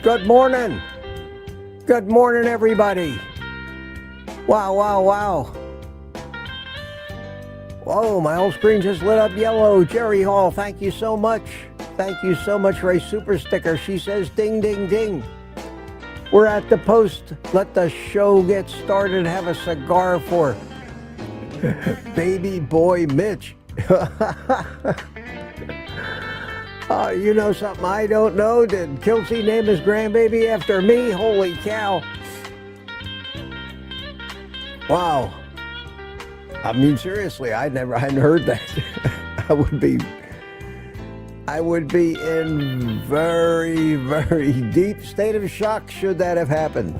Good morning. Good morning, everybody. Wow, wow, wow. Whoa, my whole screen just lit up yellow. Jerry Hall, thank you so much. Thank you so much for a super sticker. She says, ding, ding, ding. We're at the post. Let the show get started. Have a cigar for baby boy Mitch. You know something I don't know? Did Kiltz name his grandbaby after me? Holy cow. Wow. I mean, seriously, I hadn't heard that. I would be in very, very deep state of shock should that have happened.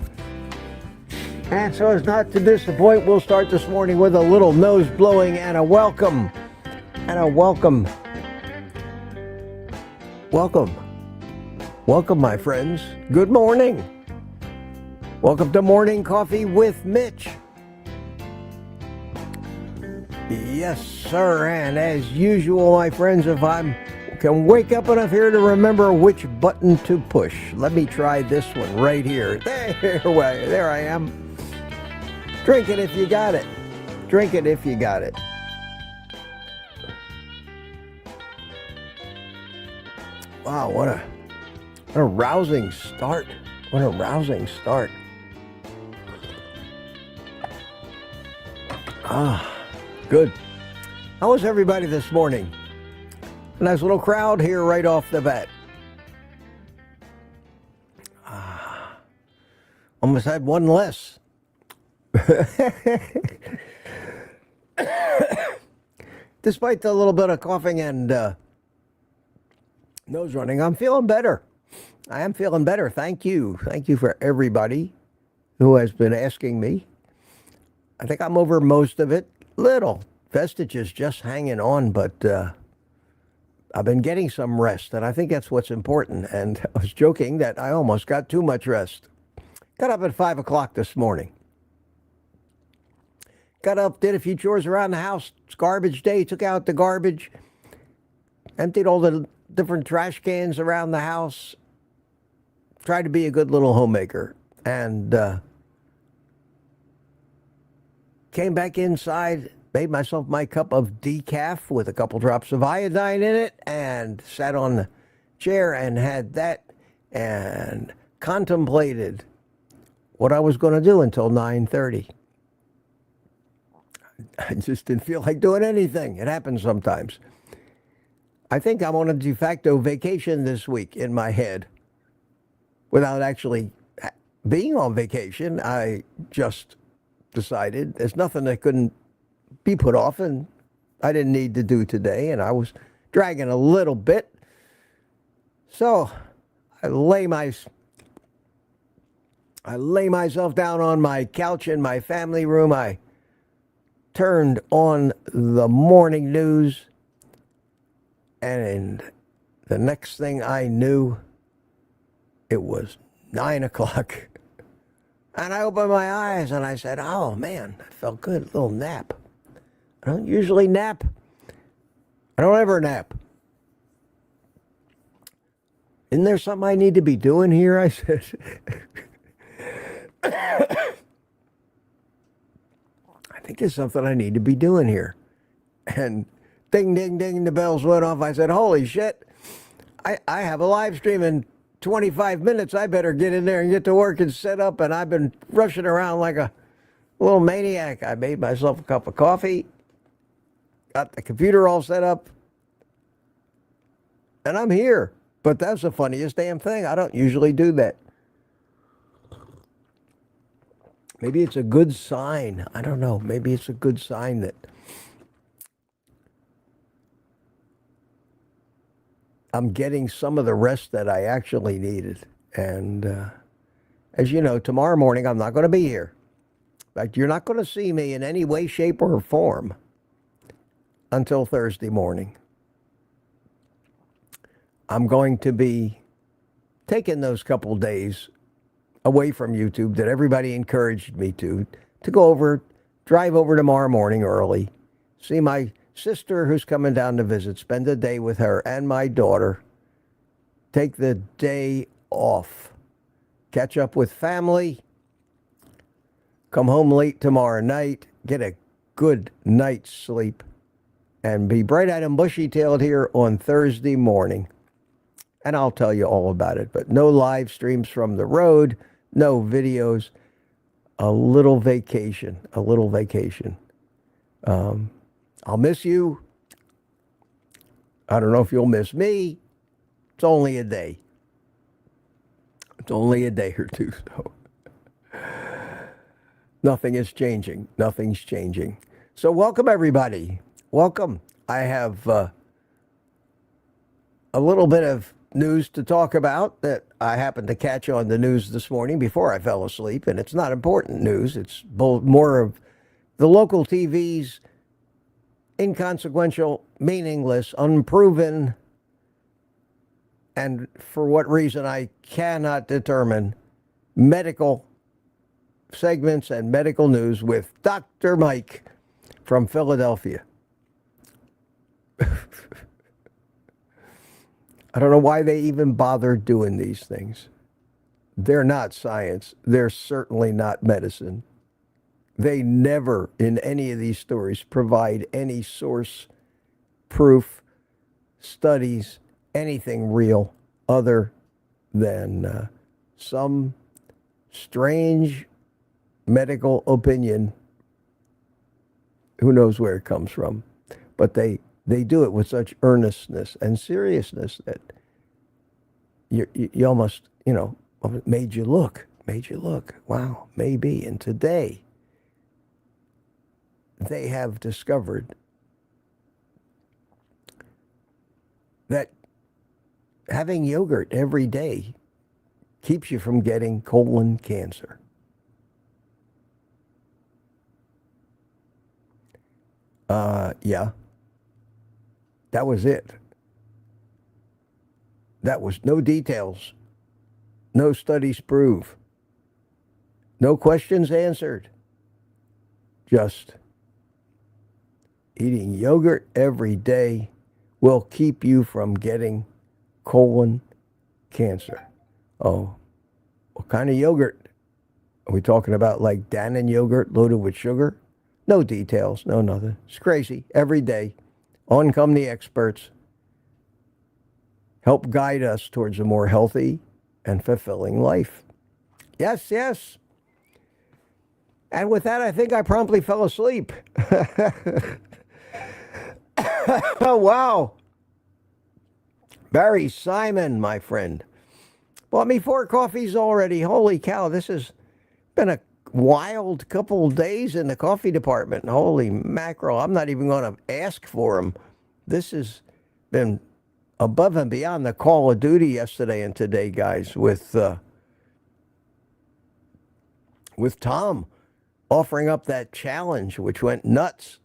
And so as not to disappoint, we'll start this morning with a little nose blowing and a welcome. Welcome, my friends. Good morning. Welcome to Morning Coffee with Mitch. Yes, sir. And as usual, my friends, if I can wake up enough here to remember which button to push, let me try this one right here. There I am. Drink it if you got it. Drink it if you got it. Wow, what a rousing start. What a rousing start. Good. How was everybody this morning? A nice little crowd here right off the bat. Almost had one less. Despite the little bit of coughing and nose running, I'm feeling better. I am feeling better. Thank you. Thank you for everybody who has been asking me. I think I'm over most of it. Little vestiges just hanging on, but I've been getting some rest, and I think that's what's important. And I was joking that I almost got too much rest. Got up at 5 o'clock this morning. Got up, did a few chores around the house. It's garbage day, took out the garbage, emptied all the different trash cans around the house, tried to be a good little homemaker, and came back inside, made myself my cup of decaf with a couple drops of iodine in it, and sat on the chair and had that and contemplated what I was going to do until 9:30. I just didn't feel like doing anything. It happens sometimes. I think I'm on a de facto vacation this week in my head. Without actually being on vacation, I just decided there's nothing that couldn't be put off, and I didn't need to do today, and I was dragging a little bit. So I lay myself down on my couch in my family room. I turned on the morning news, and the next thing I knew, it was 9 o'clock. And I opened my eyes and I said, oh man, that felt good, a little nap. I don't usually nap. I don't ever nap. Isn't there something I need to be doing here? I said. I think there's something I need to be doing here. And ding, ding, ding, the bells went off. I said, holy shit, I have a live stream in 25 minutes. I better get in there and get to work and set up. And I've been rushing around like a little maniac. I made myself a cup of coffee, got the computer all set up, and I'm here. But that's the funniest damn thing. I don't usually do that. Maybe it's a good sign. I don't know. Maybe it's a good sign that I'm getting some of the rest that I actually needed. And as you know, tomorrow morning I'm not going to be here. In fact, you're not going to see me in any way, shape, or form until Thursday morning. I'm going to be taking those couple days away from YouTube that everybody encouraged me to drive over tomorrow morning early, see my sister who's coming down to visit, spend a day with her and my daughter, take the day off, catch up with family, come home late tomorrow night, get a good night's sleep, and be bright-eyed and bushy-tailed here on Thursday morning. And I'll tell you all about it, but no live streams from the road, no videos, a little vacation. I'll miss you. I don't know if you'll miss me. It's only a day. It's only a day or two, so nothing is changing. Nothing's changing. So welcome, everybody. Welcome. I have a little bit of news to talk about that I happened to catch on the news this morning before I fell asleep, and it's not important news. It's more of the local TV's inconsequential, meaningless, unproven, and for what reason I cannot determine, medical segments and medical news with Dr. Mike from Philadelphia. I don't know why they even bother doing these things. They're not science. They're certainly not medicine. They never, in any of these stories, provide any source, proof, studies, anything real other than some strange medical opinion. Who knows where it comes from? But they do it with such earnestness and seriousness that you almost, made you look. Wow, maybe. And today, they have discovered that having yogurt every day keeps you from getting colon cancer. Yeah. That was it. That was no details, no studies prove, no questions answered. Just eating yogurt every day will keep you from getting colon cancer. Oh, what kind of yogurt? Are we talking about like Dannon yogurt loaded with sugar? No details, no nothing. It's crazy. Every day, on come the experts. Help guide us towards a more healthy and fulfilling life. Yes, yes. And with that, I think I promptly fell asleep. Oh, wow. Barry Simon, my friend, bought me 4 coffees already. Holy cow, this has been a wild couple of days in the coffee department. Holy mackerel, I'm not even going to ask for them. This has been above and beyond the call of duty yesterday and today, guys, with Tom offering up that challenge, which went nuts.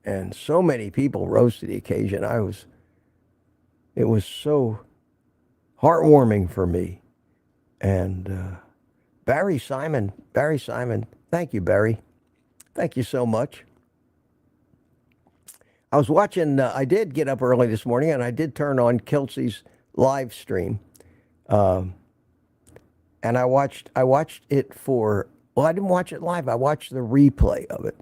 And so many people rose to the occasion. It was so heartwarming for me. And Barry Simon, thank you, Barry. Thank you so much. I was watching, I did get up early this morning, and I did turn on Kiltz's live stream. And I watched it I didn't watch it live. I watched the replay of it.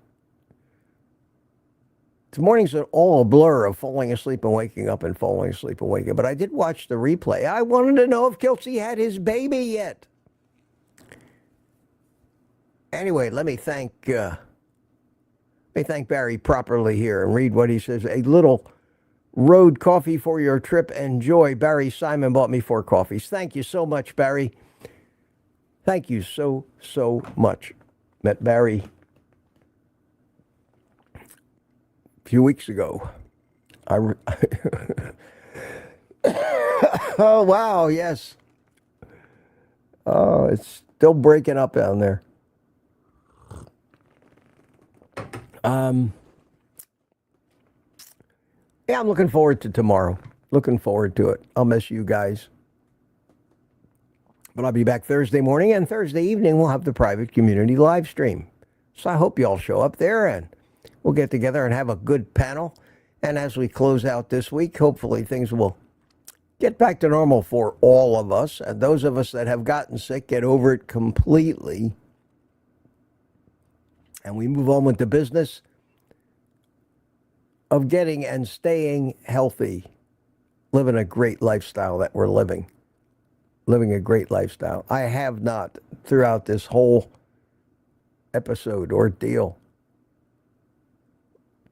This morning's all a blur of falling asleep and waking up and falling asleep and waking up. But I did watch the replay. I wanted to know if Kiltz had his baby yet. Anyway, let me thank Barry properly here and read what he says. A little road coffee for your trip. Enjoy. Barry Simon bought me 4 coffees. Thank you so much, Barry. Thank you so much. Met Barry a few weeks ago. Oh, wow, yes. Oh, it's still breaking up down there. Yeah, I'm looking forward to tomorrow. Looking forward to it. I'll miss you guys. But I'll be back Thursday morning, and Thursday evening we'll have the private community live stream. So I hope you all show up there, and we'll get together and have a good panel. And as we close out this week, hopefully things will get back to normal for all of us. And those of us that have gotten sick, get over it completely. And we move on with the business of getting and staying healthy, living a great lifestyle that we're living a great lifestyle. I have not, throughout this whole episode ordeal,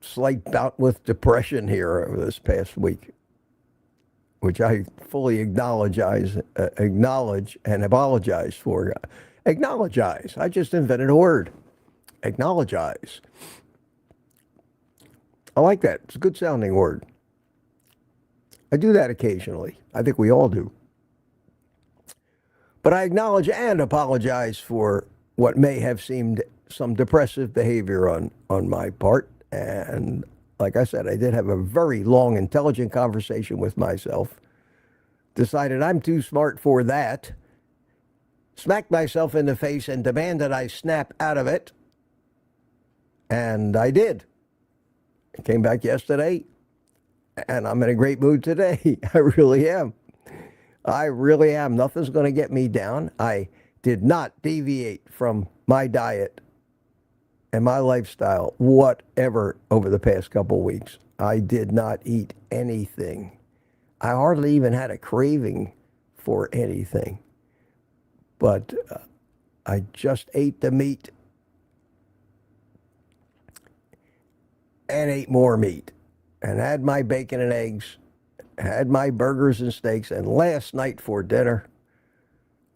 slight bout with depression here over this past week, which I fully acknowledge and apologize for. Acknowledge. I just invented a word. Acknowledge. I like that. It's a good sounding word. I do that occasionally. I think we all do. But I acknowledge and apologize for what may have seemed some depressive behavior on my part. And like I said, I did have a very long, intelligent conversation with myself. Decided I'm too smart for that. Smacked myself in the face and demanded I snap out of it. And I did. I came back yesterday, and I'm in a great mood today. I really am. Nothing's going to get me down. I did not deviate from my diet and my lifestyle whatever over the past couple of weeks. I did not eat anything. I hardly even had a craving for anything. But I just ate the meat and ate more meat and had my bacon and eggs, had my burgers and steaks, and last night for dinner,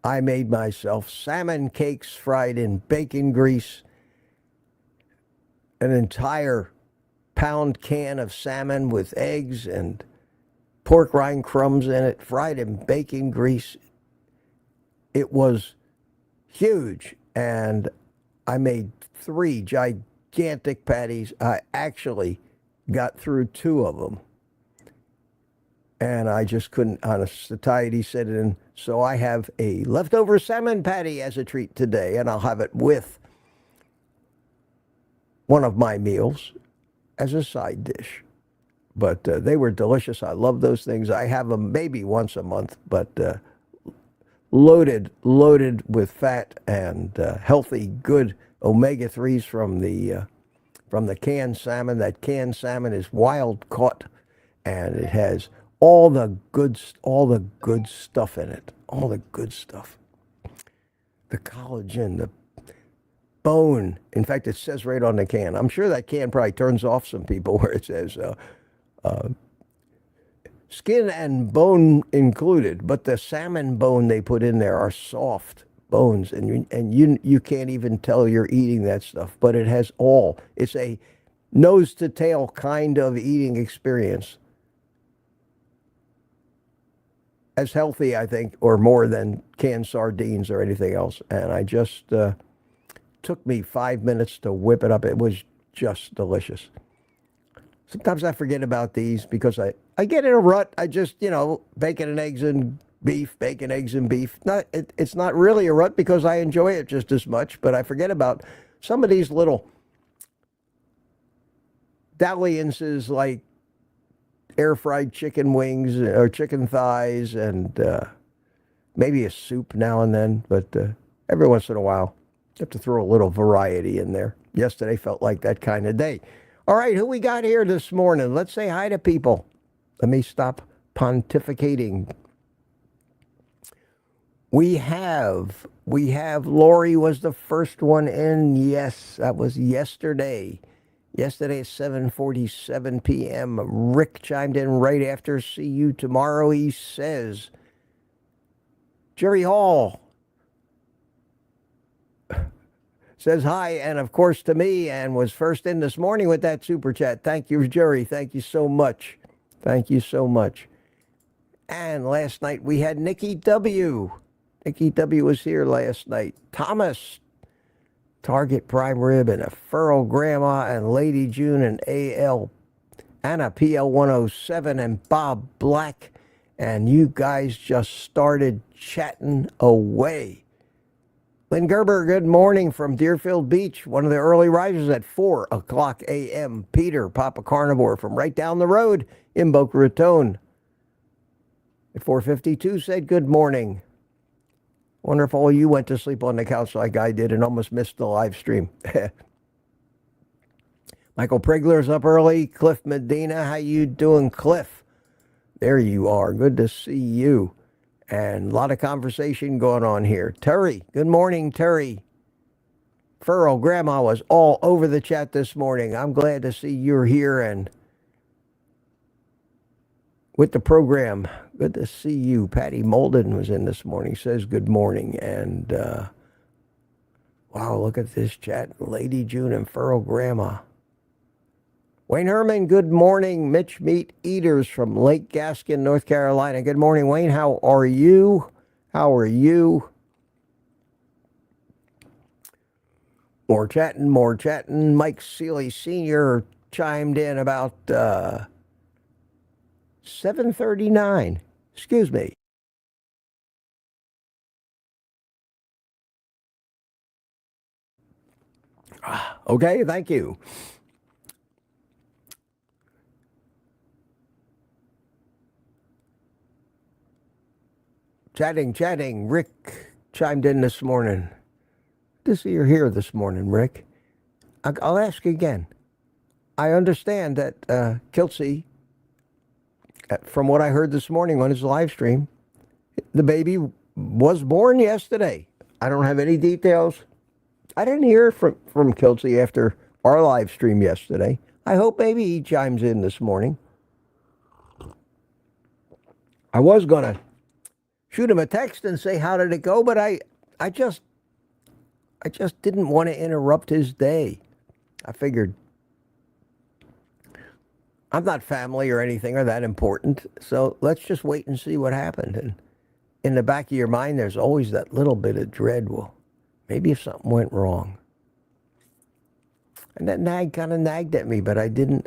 I made myself salmon cakes fried in bacon grease, an entire pound can of salmon with eggs and pork rind crumbs in it, fried in bacon grease. It was huge, and I made 3 gigantic patties. I actually got through 2 of them. And I just couldn't, on satiety set in. So I have a leftover salmon patty as a treat today, and I'll have it with one of my meals as a side dish. But they were delicious. I love those things. I have them maybe once a month, but loaded with fat and healthy, good omega-3s from the canned salmon. That canned salmon is wild caught, and it has all the good stuff in it. All the good stuff. The collagen, the bone. In fact, it says right on the can. I'm sure that can probably turns off some people where it says skin and bone included. But the salmon bone they put in there are soft bones, and you can't even tell you're eating that stuff. But it has all. It's a nose to tail kind of eating experience. As healthy, I think, or more than canned sardines or anything else. And I just took me 5 minutes to whip it up. It was just delicious. Sometimes I forget about these because I get in a rut. I just, bacon and eggs and beef, bacon, eggs and beef. It's not really a rut because I enjoy it just as much, but I forget about some of these little dalliances like air-fried chicken wings or chicken thighs and maybe a soup now and then. But every once in a while, you have to throw a little variety in there. Yesterday felt like that kind of day. All right, who we got here this morning? Let's say hi to people. Let me stop pontificating. We have Lori was the first one in. Yes, that was yesterday. Yesterday at 7:47 p.m., Rick chimed in right after. See you tomorrow, he says. Jerry Hall. says hi, and of course to me, and was first in this morning with that super chat. Thank you, Jerry. Thank you so much. Thank you so much. And last night we had Nikki W. Nikki W was here last night. Thomas, Target Prime Rib, and a Furrow Grandma, and Lady June, and AL, Anna PL107, and Bob Black. And you guys just started chatting away. Lynn Gerber, good morning from Deerfield Beach, one of the early risers at 4 o'clock a.m. Peter, Papa Carnivore, from right down the road in Boca Raton. At 4:52 said good morning. Wonder if all you went to sleep on the couch like I did and almost missed the live stream. Michael Prigler's up early. Cliff Medina, how you doing, Cliff? There you are. Good to see you. And a lot of conversation going on here. Terry, good morning, Terry. Furrow Grandma was all over the chat this morning. I'm glad to see you're here and with the program. Good to see you. Patty Molden was in this morning, says good morning. And, wow, look at this chat. Lady June and Furrow Grandma. Wayne Herman, good morning. Mitch Meat Eaters from Lake Gaskin, North Carolina. Good morning, Wayne. How are you? How are you? More chatting, more chatting. Mike Seeley Sr. chimed in about 7:39. Excuse me. Okay, thank you. Chatting. Rick chimed in this morning. Good to see you're here this morning, Rick. I'll ask again. I understand that Kiltz, from what I heard this morning on his live stream, the baby was born yesterday. I don't have any details. I didn't hear from Kiltz after our live stream yesterday. I hope maybe he chimes in this morning. I was going to shoot him a text and say, how did it go? But I just didn't want to interrupt his day. I figured I'm not family or anything or that important. So let's just wait and see what happened. And in the back of your mind, there's always that little bit of dread. Well, maybe if something went wrong. And that kind of nagged at me, but I just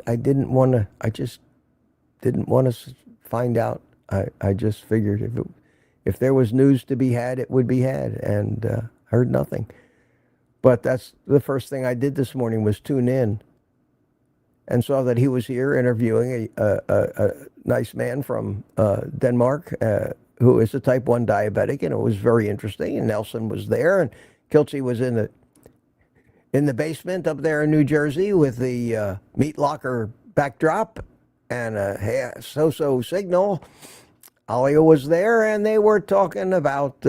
didn't want to find out. I just figured if there was news to be had, it would be had, and heard nothing. But that's the first thing I did this morning was tune in and saw that he was here interviewing a nice man from Denmark who is a type 1 diabetic, and it was very interesting. And Nelson was there, and Kiltz was in the basement up there in New Jersey with the meat locker backdrop and a so-so signal. Alia was there, and they were talking about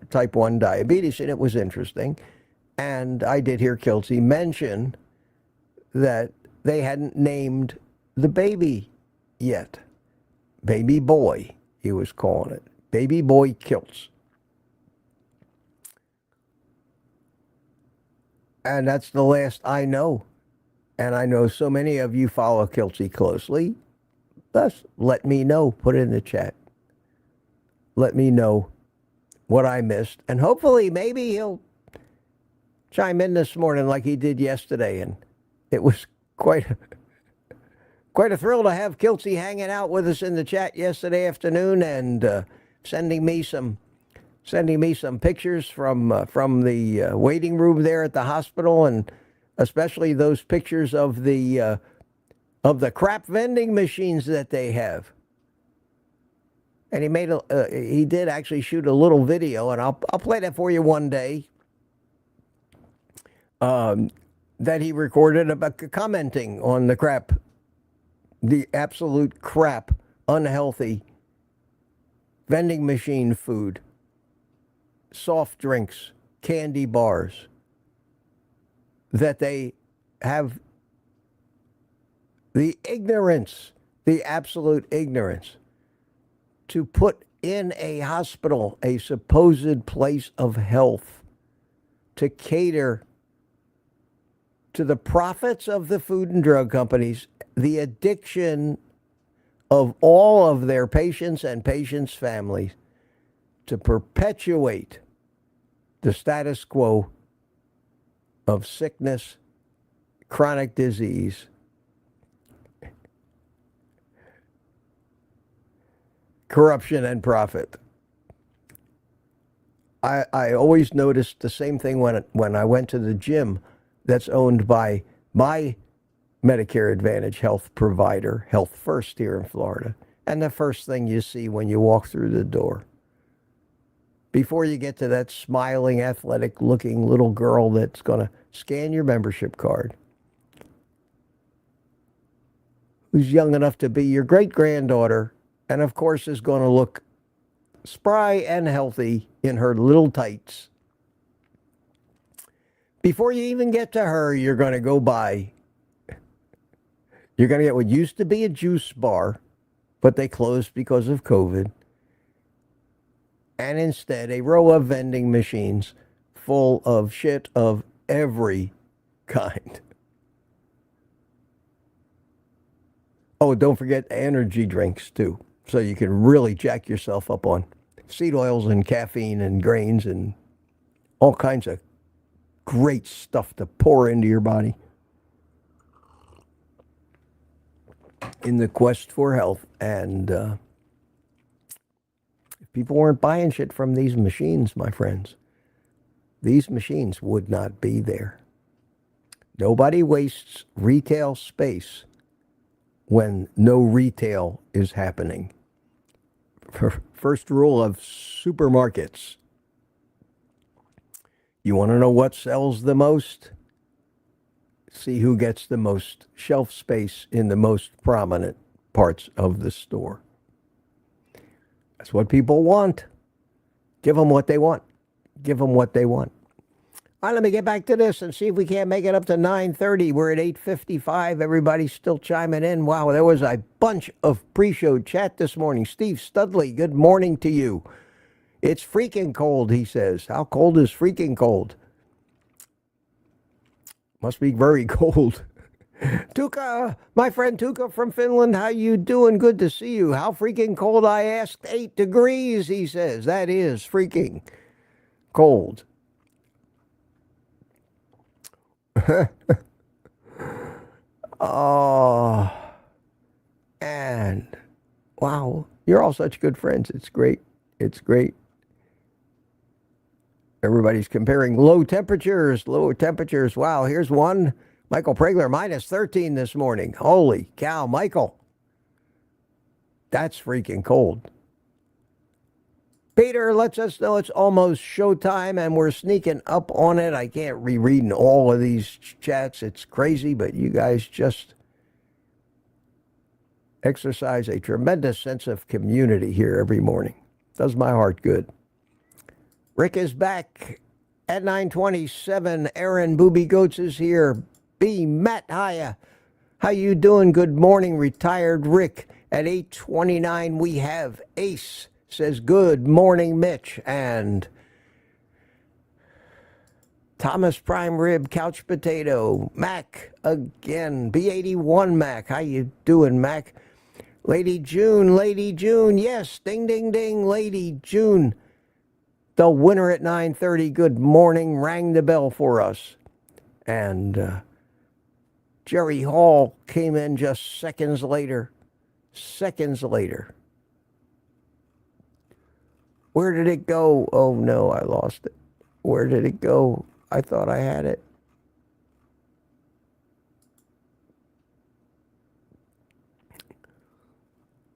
type 1 diabetes, and it was interesting. And I did hear Kiltz mention that they hadn't named the baby yet. Baby boy, he was calling it. Baby boy Kiltz. And that's the last I know. And I know so many of you follow Kiltz closely. Thus, let me know. Put it in the chat. Let me know what I missed. And hopefully, maybe he'll chime in this morning like he did yesterday. And it was quite a thrill to have Kiltz hanging out with us in the chat yesterday afternoon and sending me some pictures from the waiting room there at the hospital, and especially those pictures of the crap vending machines that they have. And he did actually shoot a little video, and I'll play that for you one day. That he recorded about commenting on the absolute crap, unhealthy vending machine food, soft drinks, candy bars that they have. The ignorance, the absolute ignorance to put in a hospital, a supposed place of health, to cater to the profits of the food and drug companies, the addiction of all of their patients and patients' families, to perpetuate the status quo of sickness, chronic disease, corruption, and profit. I always noticed the same thing when I went to the gym that's owned by my Medicare Advantage health provider, Health First here in Florida. And the first thing you see when you walk through the door, before you get to that smiling, athletic-looking little girl that's going to scan your membership card, who's young enough to be your great-granddaughter, and of course is going to look spry and healthy in her little tights. Before you even get to her, you're going to go by. You're going to get what used to be a juice bar, but they closed because of COVID. And instead, a row of vending machines full of shit of every kind. Oh, don't forget energy drinks, too. So you can really jack yourself up on seed oils and caffeine and grains and all kinds of great stuff to pour into your body in the quest for health. And if people weren't buying shit from these machines, my friends, these machines would not be there. Nobody wastes retail space when no retail is happening. First rule of supermarkets. You want to know what sells the most? See who gets the most shelf space in the most prominent parts of the store. That's what people want. Give them what they want. Give them what they want. All right, let me get back to this and see if we can't make it up to 9:30. We're at 8:55. Everybody's still chiming in. Wow, there was a bunch of pre-show chat this morning. Steve Studley, good morning to you. It's freaking cold, he says. How cold is freaking cold? Must be very cold. Tuka, my friend Tuka from Finland, how you doing? Good to see you. How freaking cold, I asked. 8 degrees, he says. That is freaking cold. Oh, and wow, you're all such good friends. It's great. It's great. Everybody's comparing low temperatures, lower temperatures. Wow, here's one. Michael Pregler, minus 13 this morning. Holy cow, Michael. That's freaking cold. Peter lets us know it's almost showtime, and we're sneaking up on it. I can't reread all of these chats. It's crazy, but you guys just exercise a tremendous sense of community here every morning. Does my heart good. Rick is back at 9:27. Aaron Booby Goats is here. B. Matt, hiya. How you doing? Good morning, retired Rick. At 8:29, we have Ace. Says, good morning, Mitch. And Thomas Prime Rib, Couch Potato, Mac again, B81 Mac. How you doing, Mac? Lady June, yes, ding, ding, ding, Lady June. The winner at 9:30, good morning, rang the bell for us. And Jerry Hall came in just seconds later. Where did it go? Oh, no, I lost it. Where did it go? I thought I had it.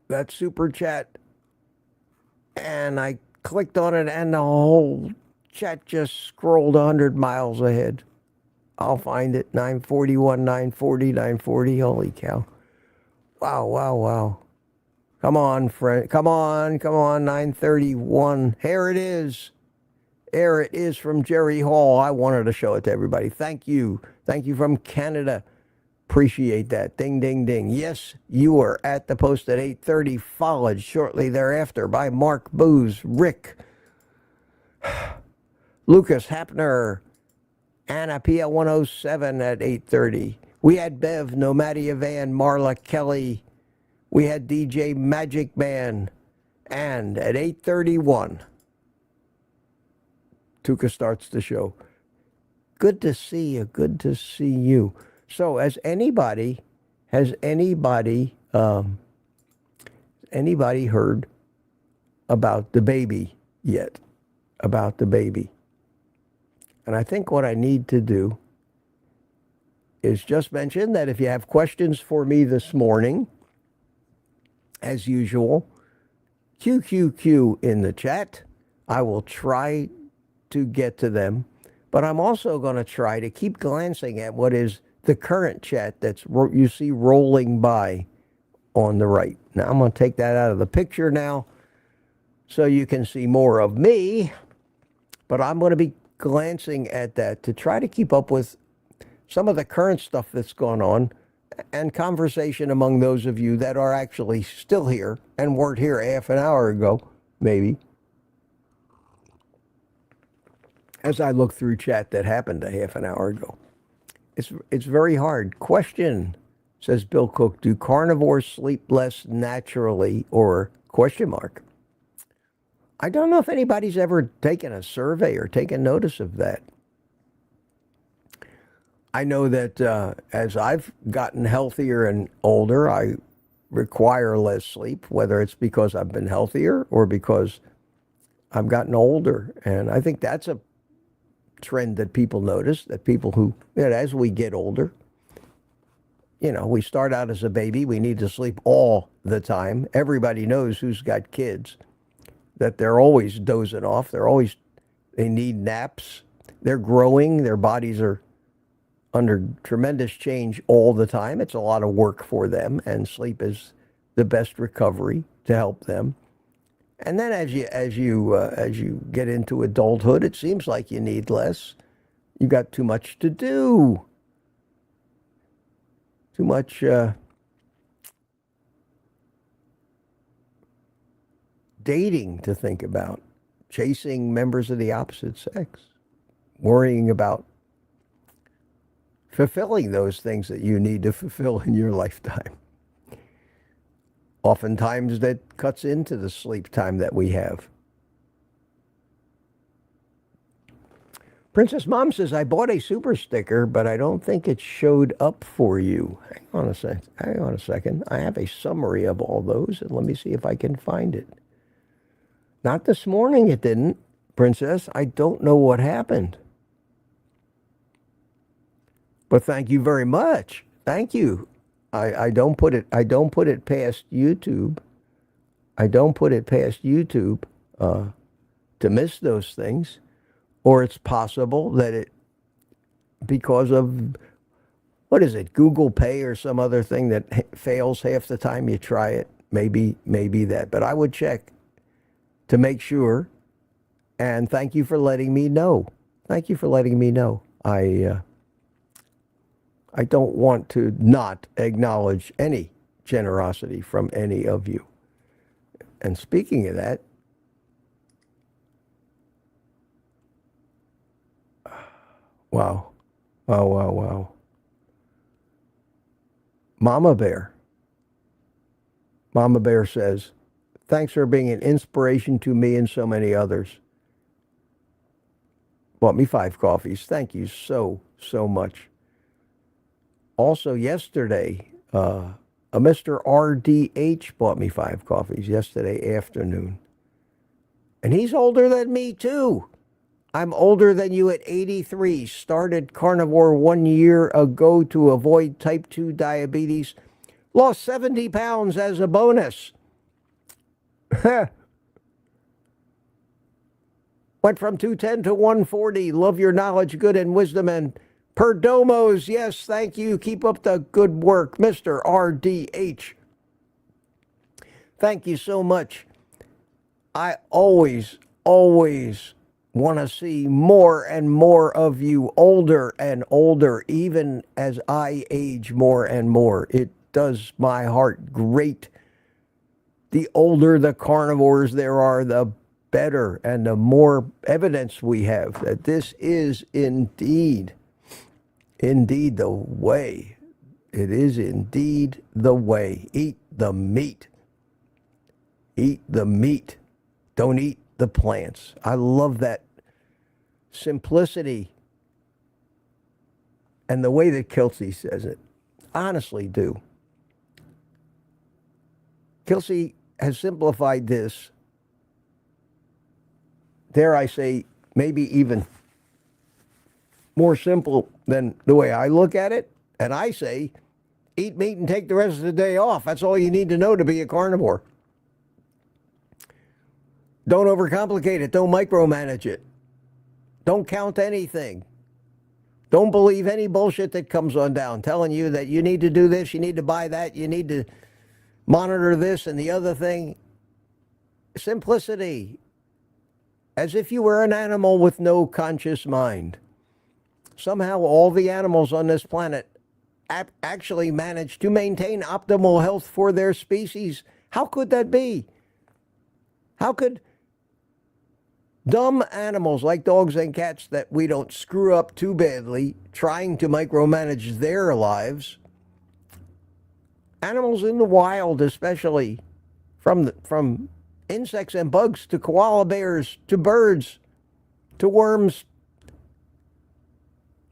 That super chat. And I clicked on it, and the whole chat just scrolled 100 miles ahead. I'll find it. 941, 940, 940. Holy cow. Wow. Come on, friend. Come on. 931. Here it is. There it is from Jerry Hall. I wanted to show it to everybody. Thank you. Thank you from Canada. Appreciate that. Ding, ding, ding. Yes, you were at the post at 8:30, followed shortly thereafter by Mark Booz, Rick, Lucas Hapner, Anna PL 107 at 8:30. We had Bev, Nomadia Van, Marla Kelly. We had DJ Magic Man. And at 8:31, Tuka starts the show. Good to see you. Good to see you. So, has anybody heard about the baby yet? About the baby? And I think what I need to do is just mention that if you have questions for me this morning, as usual, QQQ in the chat. I will try to get to them, but I'm also going to try to keep glancing at what is the current chat that's you see rolling by on the right. Now I'm going to take that out of the picture now so you can see more of me, but I'm going to be glancing at that to try to keep up with some of the current stuff that's going on and conversation among those of you that are actually still here and weren't here half an hour ago, maybe. As I look through chat that happened a half an hour ago. It's very hard. Question, says Bill Cook, do carnivores sleep less naturally or question mark? I don't know if anybody's ever taken a survey or taken notice of that. I know that as I've gotten healthier and older, I require less sleep, whether it's because I've been healthier or because I've gotten older. And I think that's a trend that people notice, that people who, as we get older, we start out as a baby, we need to sleep all the time. Everybody knows who's got kids, that they're always dozing off. They need naps. They're growing. Their bodies are under tremendous change all the time. It's a lot of work for them, and sleep is the best recovery to help them. And then as you get into adulthood, it seems like you need less. You got too much to do. Too much dating to think about, chasing members of the opposite sex, worrying about fulfilling those things that you need to fulfill in your lifetime. Oftentimes that cuts into the sleep time that we have. Princess Mom says, I bought a super sticker, but I don't think it showed up for you. Hang on a second. I have a summary of all those, and let me see if I can find it. Not this morning it didn't, Princess. I don't know what happened. But thank you very much. Thank you. I don't put it past YouTube. I don't put it past YouTube to miss those things. Or it's possible that because of, what is it, Google Pay or some other thing that fails half the time you try it. Maybe that. But I would check to make sure. And thank you for letting me know. Thank you for letting me know. I don't want to not acknowledge any generosity from any of you. And speaking of that, wow. Mama Bear says, thanks for being an inspiration to me and so many others. Bought me 5 coffees. Thank you so much. Also yesterday, a Mr. RDH bought me 5 coffees yesterday afternoon. And he's older than me too. I'm older than you at 83. Started carnivore 1 year ago to avoid type 2 diabetes. Lost 70 pounds as a bonus. Went from 210 to 140. Love your knowledge, good, and wisdom, and Perdomos, yes, thank you. Keep up the good work, Mr. RDH. Thank you so much. I always want to see more and more of you, older and older, even as I age more and more. It does my heart great. The older the carnivores there are, the better, and the more evidence we have that this is indeed indeed the way. It is indeed the way. Eat the meat. Eat the meat. Don't eat the plants. I love that simplicity and the way that Kiltz says it. Honestly do. Kiltz has simplified this, dare I say, maybe even more simple than the way I look at it. And I say, eat meat and take the rest of the day off. That's all you need to know to be a carnivore. Don't overcomplicate it. Don't micromanage it. Don't count anything. Don't believe any bullshit that comes on down telling you that you need to do this, you need to buy that, you need to monitor this and the other thing. Simplicity. As if you were an animal with no conscious mind. Somehow all the animals on this planet actually manage to maintain optimal health for their species. How could that be? How could dumb animals like dogs and cats that we don't screw up too badly trying to micromanage their lives, animals in the wild especially, from insects and bugs to koala bears to birds to worms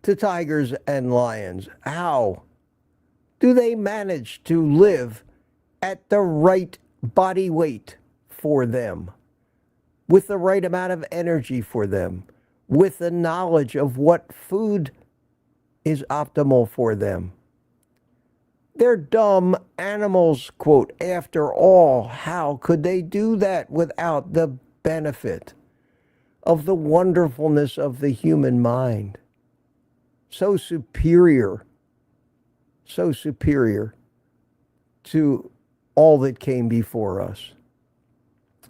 to tigers and lions, how do they manage to live at the right body weight for them, with the right amount of energy for them, with the knowledge of what food is optimal for them? They're dumb animals, quote. After all, how could they do that without the benefit of the wonderfulness of the human mind? So superior to all that came before us,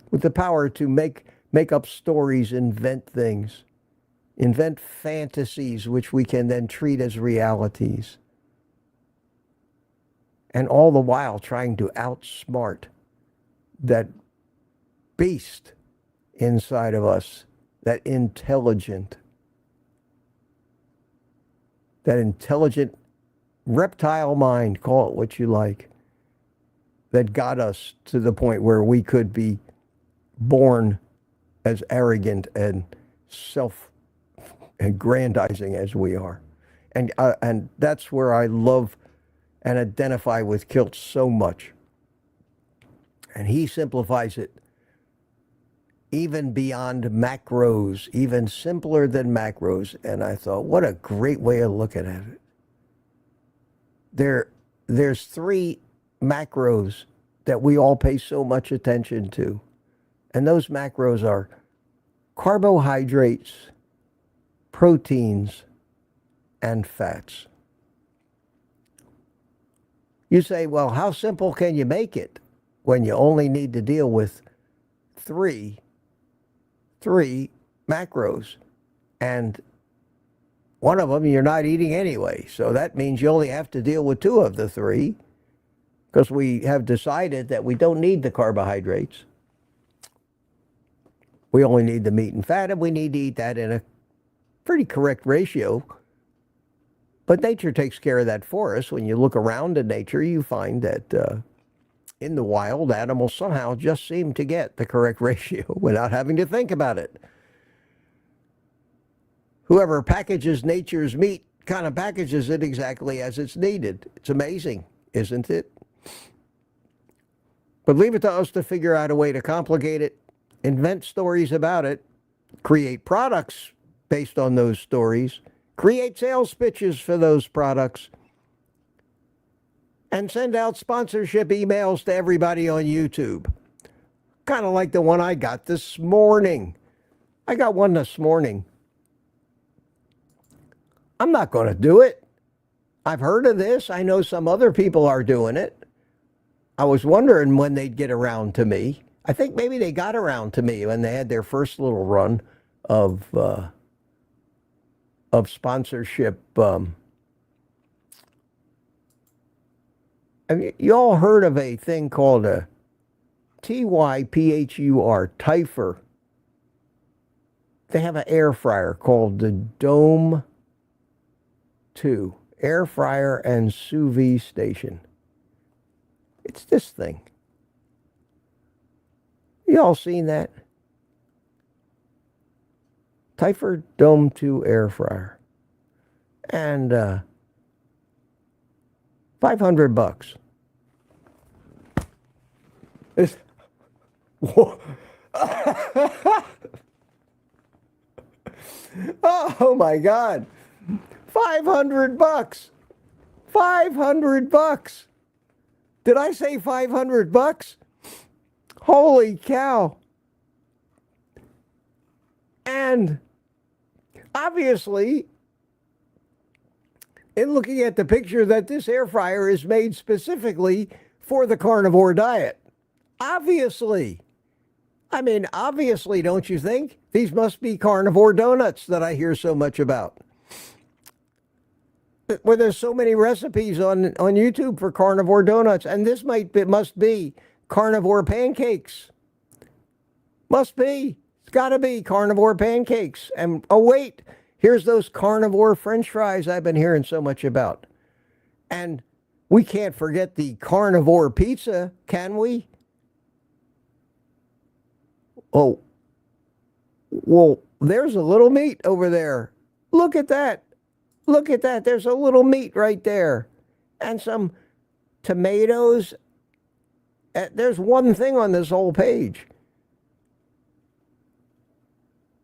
with the power to make up stories, invent things, invent fantasies which we can then treat as realities, and all the while trying to outsmart that beast inside of us, that intelligent reptile mind, call it what you like, that got us to the point where we could be born as arrogant and self-aggrandizing as we are. And that's where I love and identify with Kiltz so much. And he simplifies it even beyond macros, even simpler than macros. And I thought, what a great way of looking at it. There's 3 macros that we all pay so much attention to. And those macros are carbohydrates, proteins, and fats. You say, well, how simple can you make it when you only need to deal with three macros? And one of them you're not eating anyway. So that means you only have to deal with 2 of the 3, because we have decided that we don't need the carbohydrates. We only need the meat and fat, and we need to eat that in a pretty correct ratio. But nature takes care of that for us. When you look around in nature, you find that in the wild, animals somehow just seem to get the correct ratio without having to think about it. Whoever packages nature's meat kind of packages it exactly as it's needed. It's amazing, isn't it? But leave it to us to figure out a way to complicate it, invent stories about it, create products based on those stories, create sales pitches for those products, and send out sponsorship emails to everybody on YouTube. Kind of like the one I got this morning. I got one this morning. I'm not going to do it. I've heard of this. I know some other people are doing it. I was wondering when they'd get around to me. I think maybe they got around to me when they had their first little run of sponsorship. I mean, you all heard of a thing called a TYPHUR, Typher. They have an air fryer called the Dome 2, air fryer and sous vide station. It's this thing. Y'all seen that? Typher Dome 2 air fryer. And $500. It's, oh my God. $500. $500. Did I say $500? Holy cow. And obviously, in looking at the picture, that this air fryer is made specifically for the carnivore diet. Obviously. I mean, obviously, don't you think? These must be carnivore donuts that I hear so much about. Where there's so many recipes on YouTube for carnivore donuts. And this must be carnivore pancakes. Must be. It's got to be carnivore pancakes. And, oh, wait, here's those carnivore French fries I've been hearing so much about. And we can't forget the carnivore pizza, can we? Oh, well, there's a little meat over there. Look at that. Look at that. There's a little meat right there. And some tomatoes. There's one thing on this whole page.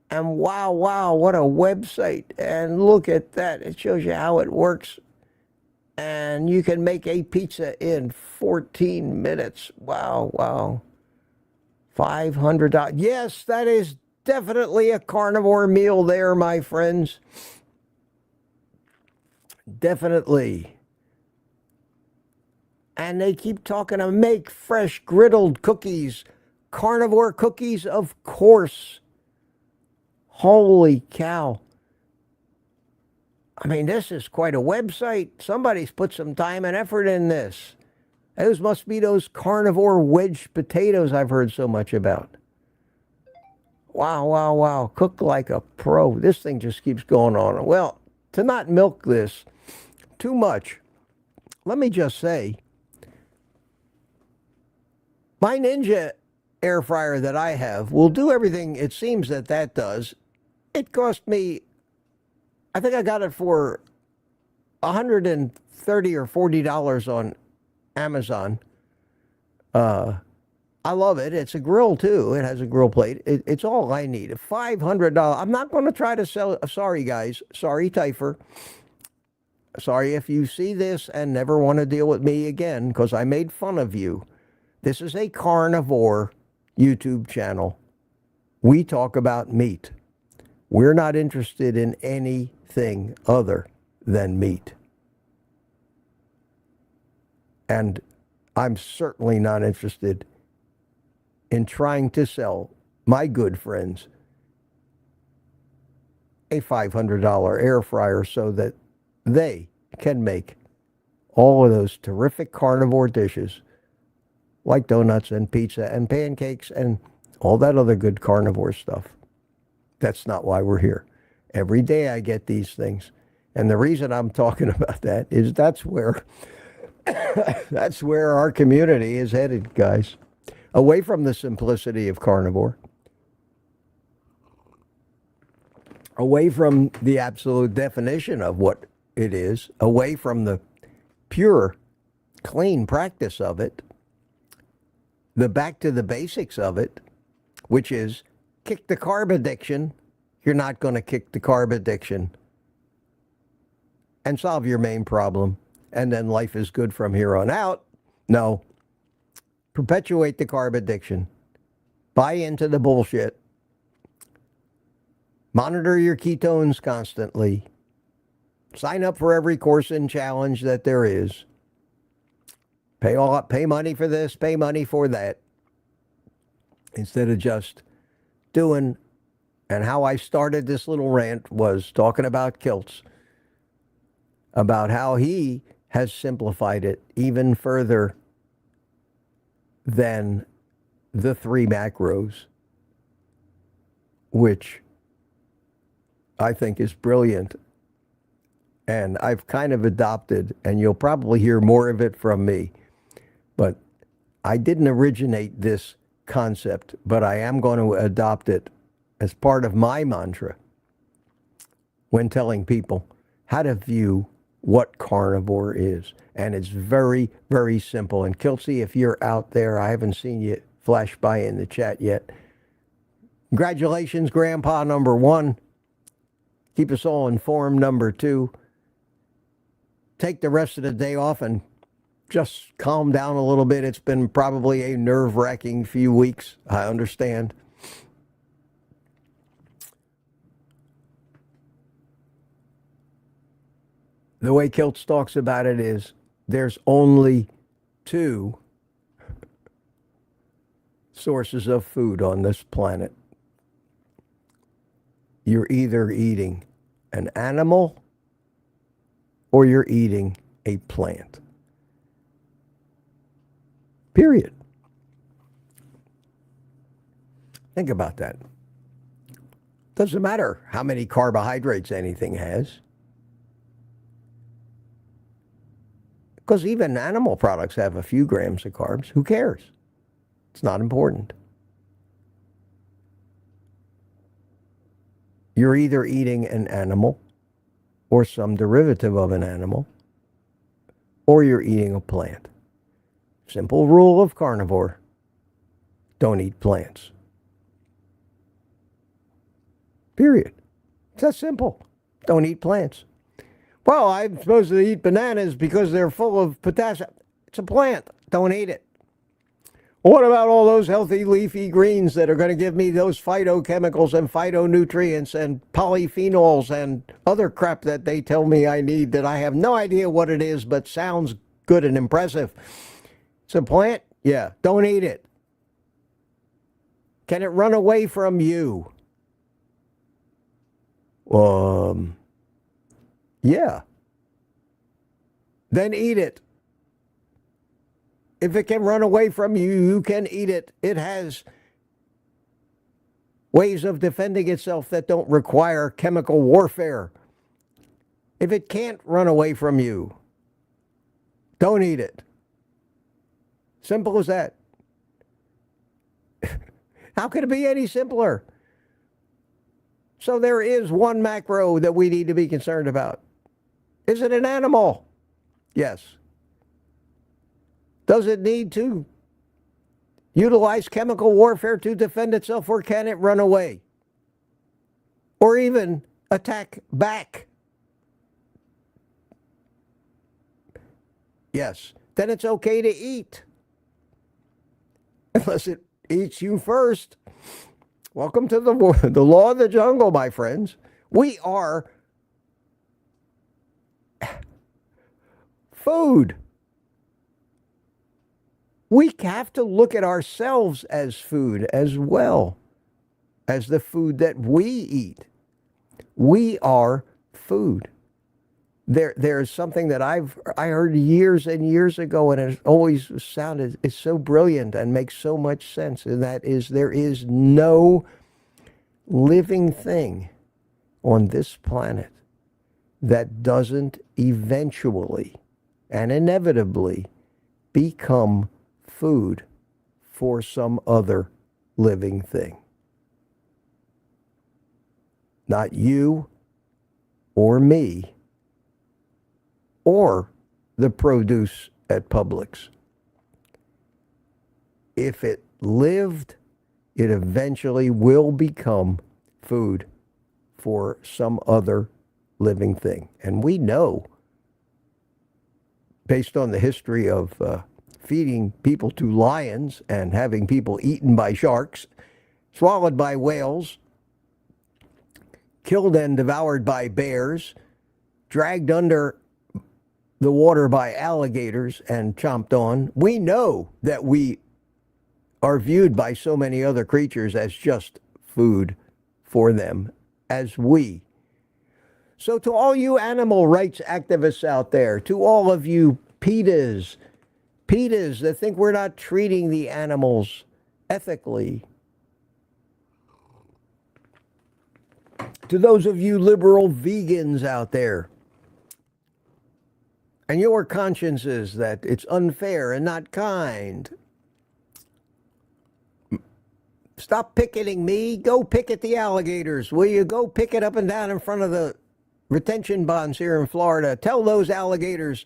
And wow, what a website. And look at that. It shows you how it works. And you can make a pizza in 14 minutes. Wow. $500. Yes, that is definitely a carnivore meal there, my friends. Definitely. And they keep talking to make fresh griddled cookies. Carnivore cookies, of course. Holy cow. I mean, this is quite a website. Somebody's put some time and effort in this. Those must be those carnivore wedge potatoes I've heard so much about. Wow. Cook like a pro. This thing just keeps going on. Well, to not milk this too much, let me just say, my Ninja air fryer that I have will do everything it seems that does. It cost me, I think I got it for $130 or $40 on Amazon. I love it. It's a grill too. It has a grill plate. It's all I need. $500. I'm not going to try to sell it. Sorry, guys. Sorry, Typher. Sorry if you see this and never want to deal with me again because I made fun of you. This is a carnivore YouTube channel. We talk about meat. We're not interested in anything other than meat. And I'm certainly not interested in trying to sell my good friends a $500 air fryer so that they can make all of those terrific carnivore dishes like donuts and pizza and pancakes and all that other good carnivore stuff. That's not why we're here. Every day I get these things. And the reason I'm talking about that is that's where our community is headed, guys. Away from the simplicity of carnivore. Away from the absolute definition of what it is. Away from the pure, clean practice of it. The back to the basics of it, which is kick the carb addiction. You're not going to kick the carb addiction and solve your main problem. And then life is good from here on out. No. Perpetuate the carb addiction. Buy into the bullshit. Monitor your ketones constantly. Sign up for every course and challenge that there is. Pay money for this, pay money for that. Instead of just doing, and how I started this little rant was talking about Kiltz. About how he has simplified it even further than the 3 macros, which I think is brilliant. And I've kind of adopted, and you'll probably hear more of it from me, but I didn't originate this concept, but I am going to adopt it as part of my mantra when telling people how to view what carnivore is. And it's very, very simple. And Kiltz, if you're out there, I haven't seen you flash by in the chat yet. Congratulations, Grandpa number 1. Keep us all informed, number 2. Take the rest of the day off and just calm down a little bit. It's been probably a nerve-wracking few weeks. I understand. The way Kiltz talks about it is there's only 2 sources of food on this planet. You're either eating an animal or you're eating a plant. Period. Think about that. Doesn't matter how many carbohydrates anything has. Because even animal products have a few grams of carbs. Who cares? It's not important. You're either eating an animal or some derivative of an animal, or you're eating a plant. Simple rule of carnivore: don't eat plants. Period. It's that simple. Don't eat plants. Well, I'm supposed to eat bananas because they're full of potassium. It's a plant. Don't eat it. What about all those healthy leafy greens that are going to give me those phytochemicals and phytonutrients and polyphenols and other crap that they tell me I need that I have no idea what it is but sounds good and impressive? It's a plant? Yeah. Don't eat it. Can it run away from you? Yeah. Then eat it. If it can run away from you, you can eat it. It has ways of defending itself that don't require chemical warfare. If it can't run away from you, don't eat it. Simple as that. How could it be any simpler? So there is one macro that we need to be concerned about. Is it an animal? Yes. Does it need to utilize chemical warfare to defend itself, or can it run away? Or even attack back? Yes. Then it's okay to eat. Unless it eats you first. Welcome to the law of the jungle, my friends. We are food. We have to look at ourselves as food as well as the food that we eat. We are food. There's something that I heard years and years ago, and it always sounded, it's so brilliant and makes so much sense, and that is, there is no living thing on this planet that doesn't eventually and inevitably become food for some other living thing. Not you or me or the produce at Publix. If it lived, it eventually will become food for some other living thing. And we know, based on the history of feeding people to lions and having people eaten by sharks, swallowed by whales, killed and devoured by bears, dragged under the water by alligators and chomped on, we know that we are viewed by so many other creatures as just food for them, as we. So to all you animal rights activists out there, to all of you PETAs that think we're not treating the animals ethically, to those of you liberal vegans out there, and your conscience is that it's unfair and not kind, stop picketing me. Go picket the alligators. Will you go picket up and down in front of the retention bonds here in Florida? Tell those alligators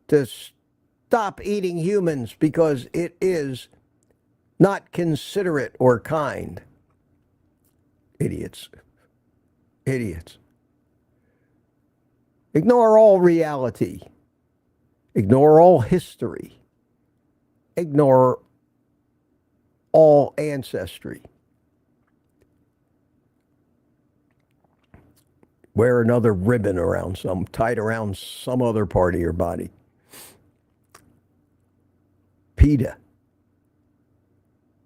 to stop eating humans because it is not considerate or kind. Idiots. Idiots. Ignore all reality. Ignore all history. Ignore all ancestry. Wear another ribbon tied around some other part of your body. PETA.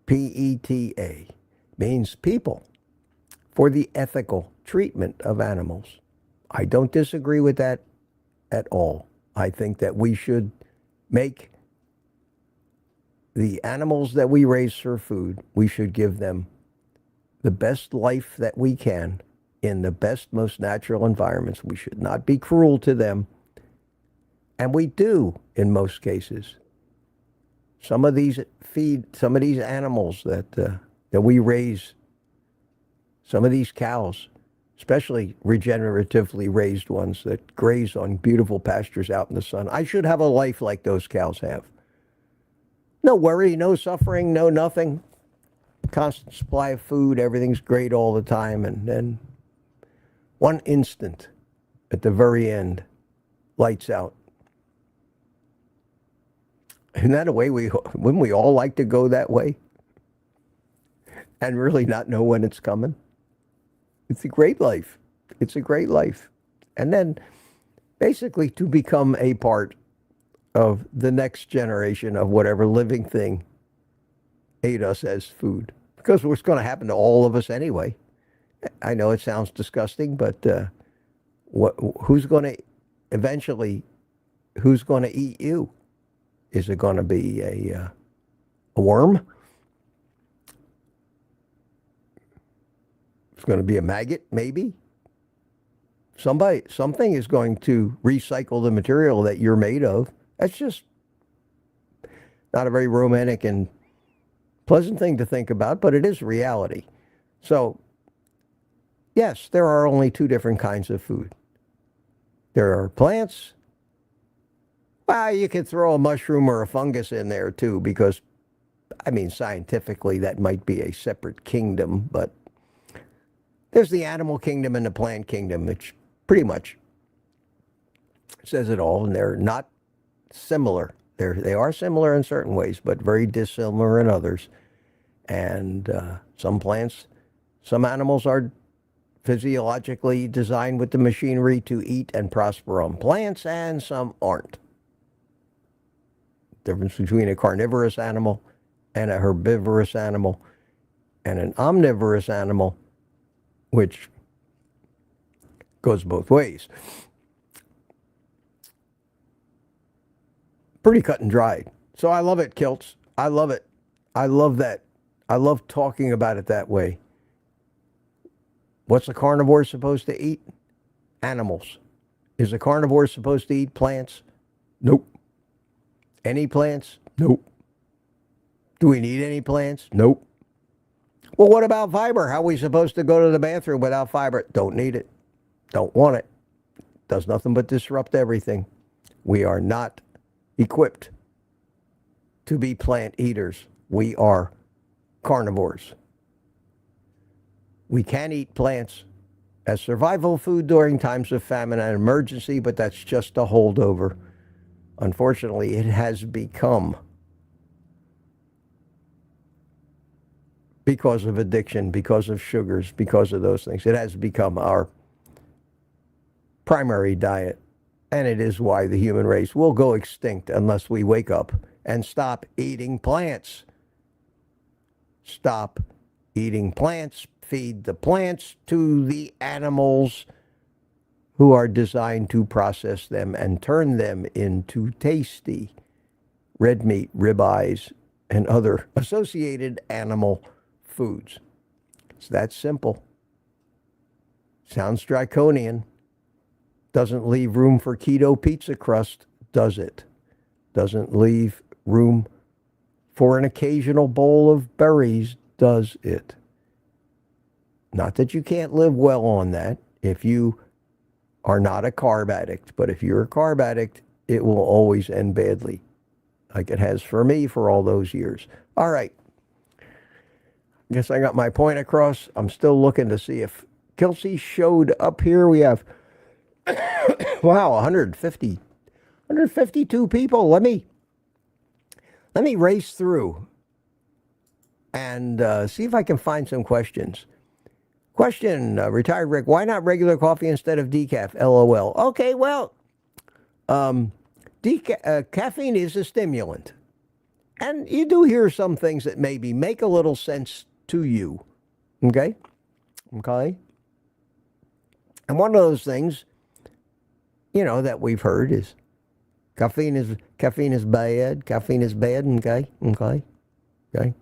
P-E-T-A means people for the ethical treatment of animals. I don't disagree with that at all. I think that we should make the animals that we raise for food, we should give them the best life that we can in the best, most natural environments. We should not be cruel to them. And we do in most cases. Some of these animals that we raise, some of these cows, especially regeneratively raised ones that graze on beautiful pastures out in the sun. I should have a life like those cows have. No worry, no suffering, no nothing. Constant supply of food, everything's great all the time. And then one instant at the very end, lights out. Isn't that a way wouldn't we all like to go that way? And really not know when it's coming? It's a great life. It's a great life. And then basically to become a part of the next generation of whatever living thing ate us as food. Because it's going to happen to all of us anyway. I know it sounds disgusting, but who's going to eat you? Is it going to be a worm? It's going to be a maggot, maybe. Something is going to recycle the material that you're made of. That's just not a very romantic and pleasant thing to think about, but it is reality. So, yes, there are only two different kinds of food. There are plants. Well, you could throw a mushroom or a fungus in there too, because, I mean, scientifically that might be a separate kingdom, but there's the animal kingdom and the plant kingdom, which pretty much says it all, and they're not similar. They are similar in certain ways, but very dissimilar in others. And some animals are physiologically designed with the machinery to eat and prosper on plants, and some aren't. Difference between a carnivorous animal and a herbivorous animal and an omnivorous animal, which goes both ways. Pretty cut and dried. So I love it, Kiltz. I love it. I love that. I love talking about it that way. What's a carnivore supposed to eat? Animals. Is a carnivore supposed to eat plants? Nope. Any plants? Nope. Do we need any plants? Nope. Well, what about fiber? How are we supposed to go to the bathroom without fiber? Don't need it. Don't want it. Does nothing but disrupt everything. We are not equipped to be plant eaters. We are carnivores. We can eat plants as survival food during times of famine and emergency, but that's just a holdover. Unfortunately, it has become, because of addiction, because of sugars, because of those things, it has become our primary diet. And it is why the human race will go extinct unless we wake up and stop eating plants. Stop eating plants. Feed the plants to the animals who are designed to process them and turn them into tasty red meat, ribeyes, and other associated animal foods. It's that simple. Sounds draconian. Doesn't leave room for keto pizza crust, does it. Doesn't leave room for an occasional bowl of berries, does it? Not that you can't live well on that if you are not a carb addict, but if you're a carb addict, it will always end badly, like it has for me for all those years. All right. Guess I got my point across. I'm still looking to see if Kiltz showed up here. We have, wow, 152 people. Let me race through and see if I can find some questions. Question, retired Rick, why not regular coffee instead of decaf? LOL. Okay, well, caffeine is a stimulant. And you do hear some things that maybe make a little sense to you. Okay? Okay? And one of those things, that we've heard is caffeine is bad. Caffeine is bad. Okay? Okay? Okay?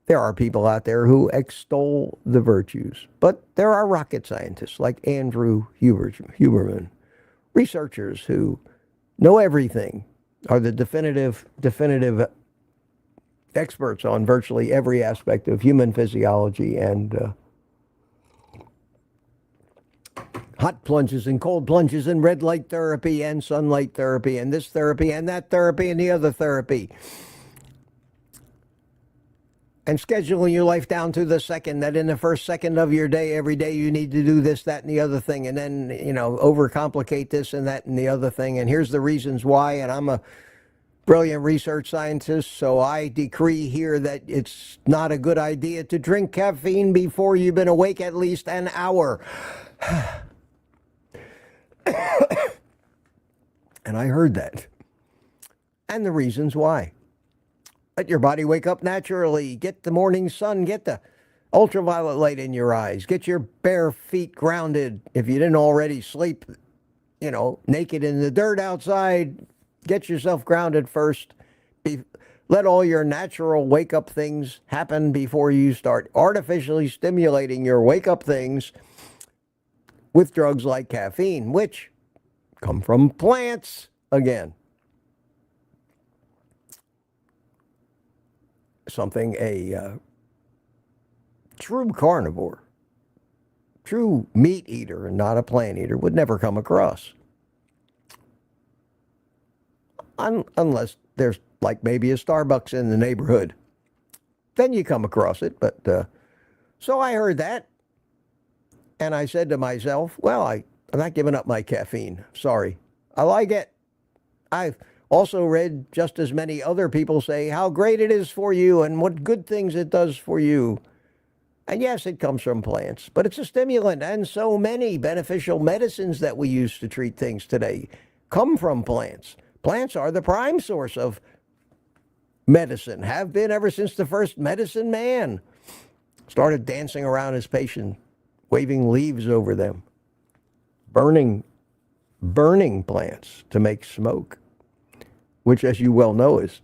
There are people out there who extol the virtues, but there are rocket scientists like Andrew Huberman, researchers who know everything, are the definitive experts on virtually every aspect of human physiology, and hot plunges and cold plunges and red light therapy and sunlight therapy and this therapy and that therapy and the other therapy. And scheduling your life down to the second, that in the first second of your day, every day you need to do this, that, and the other thing. And then, overcomplicate this and that and the other thing. And here's the reasons why. And I'm a brilliant research scientist, so I decree here that it's not a good idea to drink caffeine before you've been awake at least an hour. And I heard that. And the reasons why. Let your body wake up naturally. Get the morning sun. Get the ultraviolet light in your eyes. Get your bare feet grounded. If you didn't already sleep, naked in the dirt outside, get yourself grounded first. Let all your natural wake-up things happen before you start artificially stimulating your wake-up things with drugs like caffeine, which come from plants again. Something a true carnivore, true meat eater and not a plant eater would never come across. Unless there's like maybe a Starbucks in the neighborhood. Then you come across it. But so I heard that. And I said to myself, well, I'm not giving up my caffeine. Sorry. I like it. I've also read just as many other people say how great it is for you and what good things it does for you. And yes, it comes from plants, but it's a stimulant. And so many beneficial medicines that we use to treat things today come from plants. Plants are the prime source of medicine, have been ever since the first medicine man started dancing around his patient, waving leaves over them, burning plants to make smoke, which, as you well know, is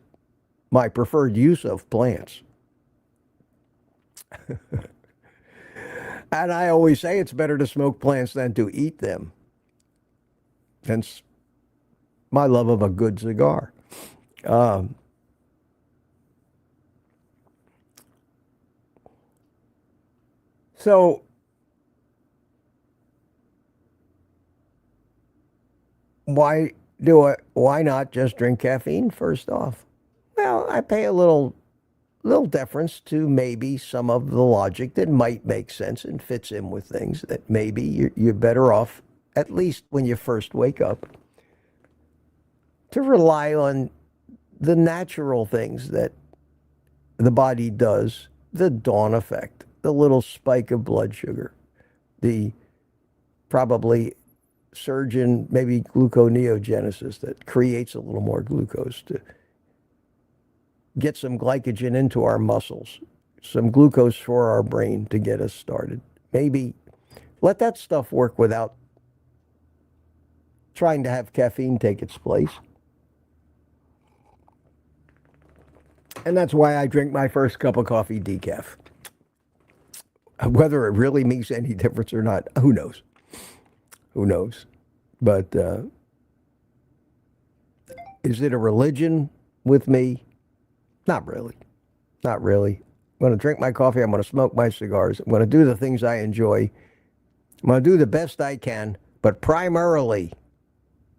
my preferred use of plants. And I always say it's better to smoke plants than to eat them. Hence my love of a good cigar. So why not just drink caffeine first off? Well, I pay a little deference to maybe some of the logic that might make sense and fits in with things that maybe you're better off, at least when you first wake up, to rely on the natural things that the body does, the dawn effect, the little spike of blood sugar, the probably surge in maybe gluconeogenesis that creates a little more glucose to get some glycogen into our muscles, some glucose for our brain to get us started. Maybe let that stuff work without trying to have caffeine take its place. And that's why I drink my first cup of coffee decaf. Whether it really makes any difference or not, who knows? Who knows? But is it a religion with me? Not really. Not really. I'm going to drink my coffee. I'm going to smoke my cigars. I'm going to do the things I enjoy. I'm going to do the best I can. But primarily,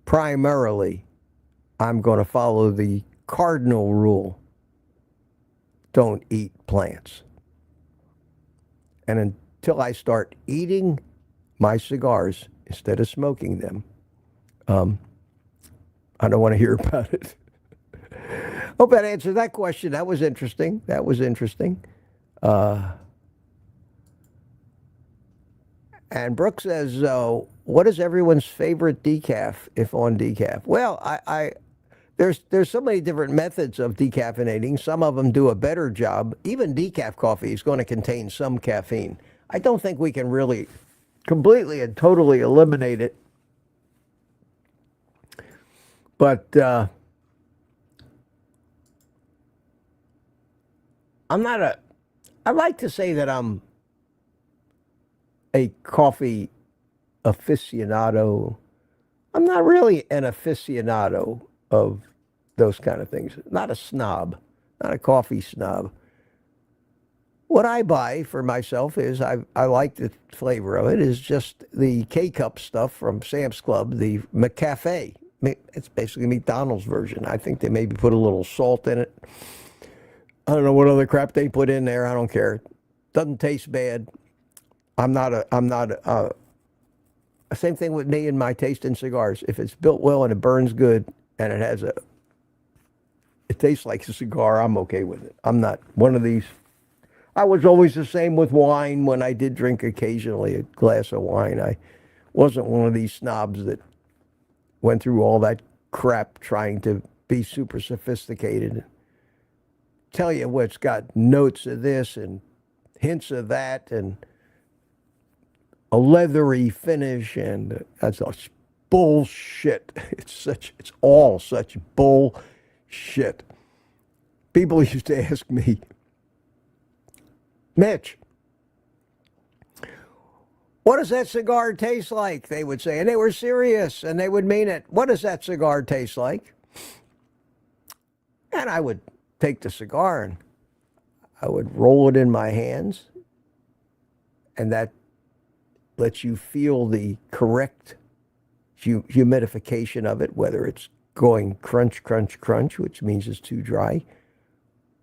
I'm going to follow the cardinal rule. Don't eat plants. And until I start eating my cigars instead of smoking them, I don't want to hear about it. Hope that answered that question. That was interesting. And Brooke says, what is everyone's favorite decaf, if on decaf? Well, there's so many different methods of decaffeinating. Some of them do a better job. Even decaf coffee is going to contain some caffeine. I don't think we can really completely and totally eliminate it. But I like to say that I'm a coffee aficionado. I'm not really an aficionado of those kind of things. Not a snob, not a coffee snob. What I buy for myself is, I like the flavor of it, is just the K-Cup stuff from Sam's Club, the McCafe. It's basically McDonald's version. I think they maybe put a little salt in it. I don't know what other crap they put in there. I don't care. Doesn't taste bad. Same thing with me and my taste in cigars. If it's built well and it burns good and it tastes like a cigar, I'm okay with it. I'm not one of these. I was always the same with wine. When I did drink occasionally a glass of wine, I wasn't one of these snobs that went through all that crap trying to be super sophisticated. Tell you what's got notes of this and hints of that and a leathery finish, and that's bullshit. It's all such bullshit. People used to ask me, Mitch, what does that cigar taste like? They would say, and they were serious, and they would mean it. What does that cigar taste like? And I would take the cigar and I would roll it in my hands, and that lets you feel the correct humidification of it, whether it's going crunch, crunch, crunch, which means it's too dry,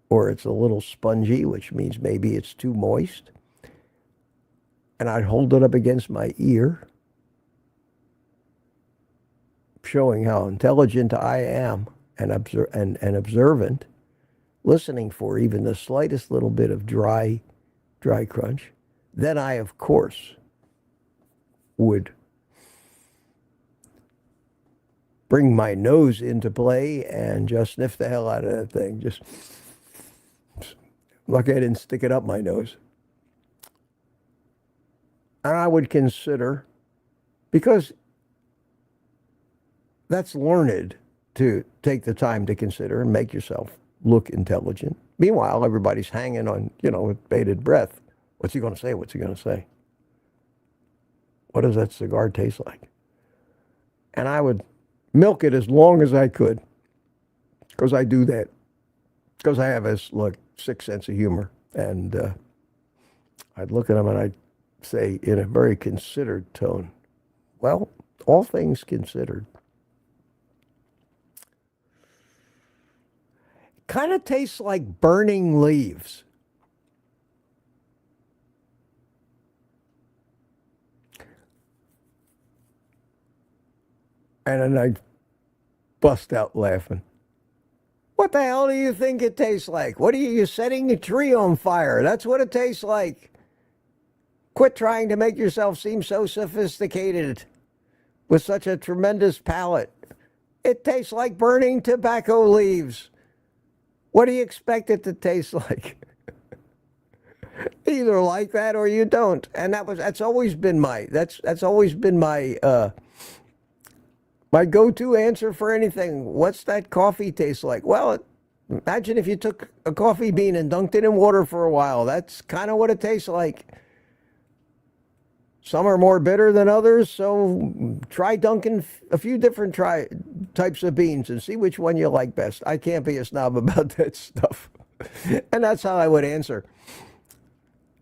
or it's a little spongy, which means maybe it's too moist. And I'd hold it up against my ear, showing how intelligent I am and observant, listening for even the slightest little bit of dry crunch. Then I, of course, would bring my nose into play and just sniff the hell out of that thing. Just lucky I didn't stick it up my nose. And I would consider, because that's learned, to take the time to consider and make yourself look intelligent. Meanwhile, everybody's hanging on, with bated breath. What's he going to say? What's he going to say? What does that cigar taste like? And I would milk it as long as I could, because I do that, because I have this sick sense of humor. And I'd look at them and I'd say in a very considered tone, well, all things considered, it kind of tastes like burning leaves. And then I'd bust out laughing. What the hell do you think it tastes like? What are you setting a tree on fire? That's what it tastes like. Quit trying to make yourself seem so sophisticated with such a tremendous palate. It tastes like burning tobacco leaves. What do you expect it to taste like? Either like that or you don't. And that's always been my my go-to answer for anything. What's that coffee taste like? Well, imagine if you took a coffee bean and dunked it in water for a while. That's kind of what it tastes like. Some are more bitter than others, so try dunking a few different types of beans and see which one you like best. I can't be a snob about that stuff. And that's how I would answer